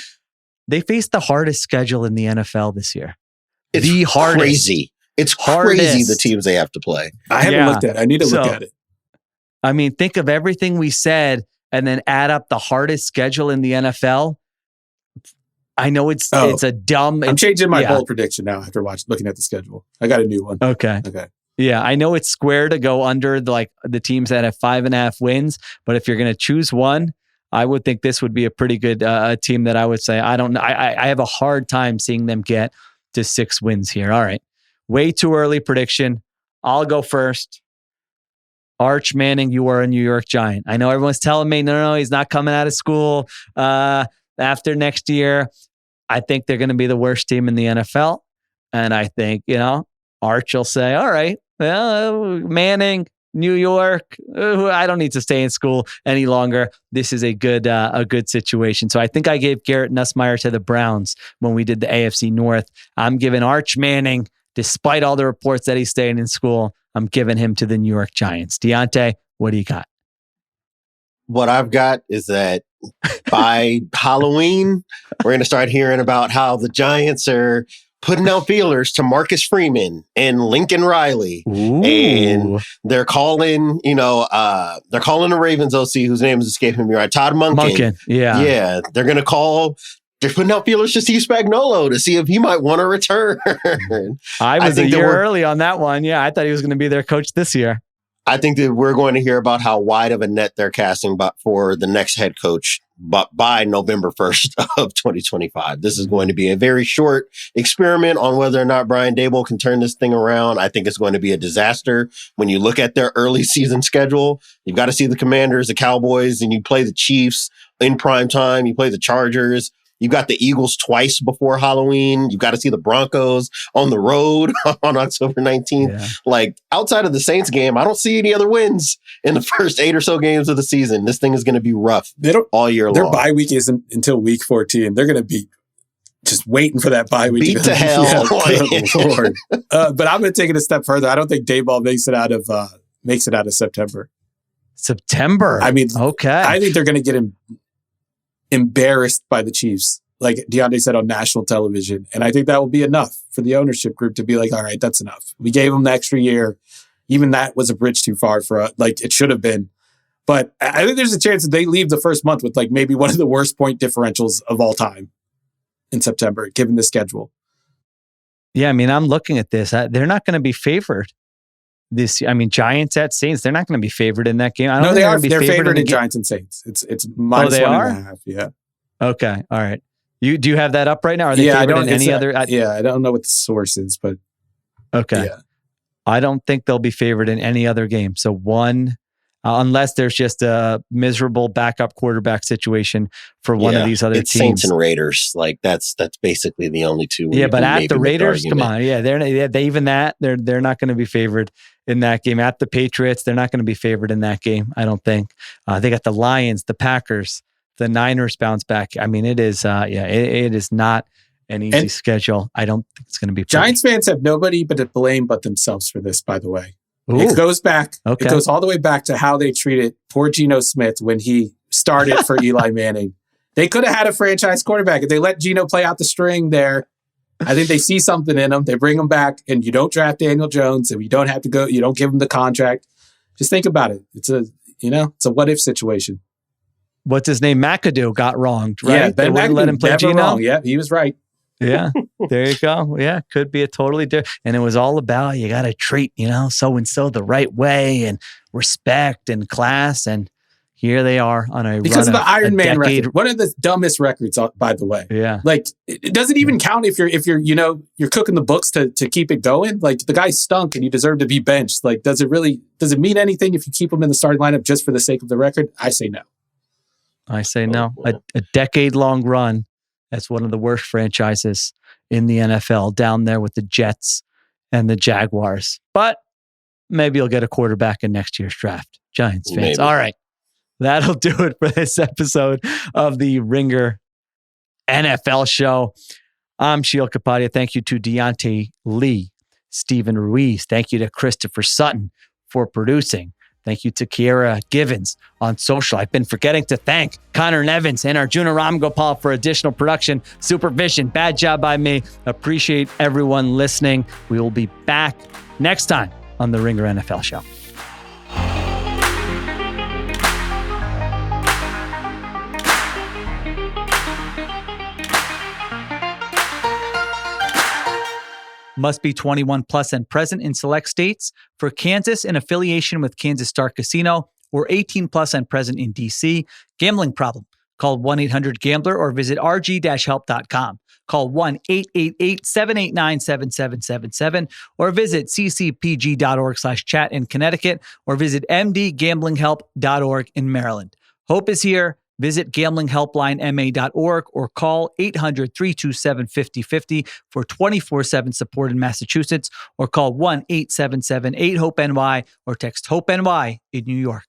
they faced the hardest schedule in the NFL this year. It's the hardest. Crazy. It's crazy the teams they have to play. I haven't looked at it. I need to look at it. I mean, think of everything we said and then add up the hardest schedule in the NFL. I know it's a dumb... I'm changing my bold prediction now after looking at the schedule. I got a new one. Okay. Yeah, I know it's square to go under the teams that have 5.5 wins, but if you're going to choose one, I would think this would be a pretty good team that I would say, I don't know. I have a hard time seeing them get to 6 wins here. All right. Way too early prediction. I'll go first. Arch Manning, you are a New York Giant. I know everyone's telling me, no, he's not coming out of school after next year. I think they're going to be the worst team in the NFL. And I think, Arch will say, all right, well, Manning, New York, I don't need to stay in school any longer. This is a good situation. So I think I gave Garrett Nussmeier to the Browns when we did the AFC North. I'm giving Arch Manning, despite all the reports that he's staying in school, I'm giving him to the New York Giants. Diante, what do you got? What I've got is that by Halloween, we're going to start hearing about how the Giants are putting out feelers to Marcus Freeman and Lincoln Riley. Ooh. And they're calling, the Ravens OC, whose name is escaping me right, Todd Monken. Yeah. They're putting out feelers to Steve Spagnuolo to see if he might want to return. I was a year early on that one. Yeah, I thought he was going to be their coach this year. I think that we're going to hear about how wide of a net they're casting for the next head coach by November 1st of 2025. This is going to be a very short experiment on whether or not Brian Daboll can turn this thing around. I think it's going to be a disaster. When you look at their early season schedule, you've got to see the Commanders, the Cowboys, and you play the Chiefs in prime time. You play the Chargers. You've got the Eagles twice before Halloween. You've got to see the Broncos on the road on October 19th. Yeah. Like, outside of the Saints game, I don't see any other wins in the first 8 or so games of the season. This thing is going to be rough all year long. Their bye week isn't until week 14. They're going to be just waiting for that bye week. Beat to hell. Lord. But I'm going to take it a step further. I don't think Daboll makes it out of September. September? I mean, okay. I think they're going to get embarrassed by the Chiefs, like Diante said, on national television. And I think that will be enough for the ownership group to be like, all right, that's enough. We gave them the extra year. Even that was a bridge too far for us. Like, it should have been. But I think there's a chance that they leave the first month with like maybe one of the worst point differentials of all time in September, given the schedule. Yeah, I mean, I'm looking at this. They're not going to be favored. Giants at Saints, they're not going to be favored in that game. I don't No, think they are. Be They're favored in game. Giants and Saints. It's minus they 1.5. Yeah. Okay. All right. Do you have that up right now? Are they favored in any other? I don't know what the source is, but okay. Yeah. I don't think they'll be favored in any other game. So unless there's just a miserable backup quarterback situation for one of these other teams. Saints and Raiders. Like that's basically the only two. Yeah, but at the Raiders, come on. Yeah, they're not going to be favored in that game. At the Patriots, they're not going to be favored in that game. I don't think. They got the Lions, the Packers, the Niners bounce back. I mean, it is. It is not an easy schedule. I don't think it's going to be. Giants fans have nobody but to blame but themselves for this. By the way. Ooh. It goes back. Okay. It goes all the way back to how they treated poor Geno Smith when he started for Eli Manning. They could have had a franchise quarterback if they let Geno play out the string there. I think they see something in him. They bring him back, and you don't draft Daniel Jones, and you don't have to go. You don't give him the contract. Just think about it. It's a what if situation. What's his name? McAdoo got wronged, right? Yeah, Ben McAdoo let him play Geno. Wrong. Yeah, he was right. Yeah, there you go. Yeah, could be a totally different. And it was all about you got to treat, so and so the right way and respect and class. And here they are on a because run of the Iron Man decade. record. One of the dumbest records, by the way. Yeah, like it doesn't even count if you're cooking the books to keep it going. Like the guy stunk and you deserve to be benched. Like does it mean anything if you keep him in the starting lineup just for the sake of the record? I say no. I say no. A decade-long run. That's one of the worst franchises in the NFL, down there with the Jets and the Jaguars. But maybe you'll get a quarterback in next year's draft. Giants fans. Maybe. All right. That'll do it for this episode of the Ringer NFL show. I'm Sheil Kapadia. Thank you to Diante Lee, Stephen Ruiz. Thank you to Christopher Sutton for producing. Thank you to Kiera Givens on social. I've been forgetting to thank Conor Nevins and Arjuna Ramgopowell for additional production, supervision. Bad job by me. Appreciate everyone listening. We will be back next time on the Ringer NFL show. Must be 21 plus and present in select states. For Kansas, in affiliation with Kansas Star Casino, or 18 plus and present in D.C. Gambling problem? Call 1-800-GAMBLER or visit rg-help.com. Call 1-888-789-7777 or visit ccpg.org/chat in Connecticut or visit mdgamblinghelp.org in Maryland. Hope is here. Visit gamblinghelplinema.org or call 800-327-5050 for 24/7 support in Massachusetts or call 1-877-8-HOPE-NY or text HOPE-NY in New York.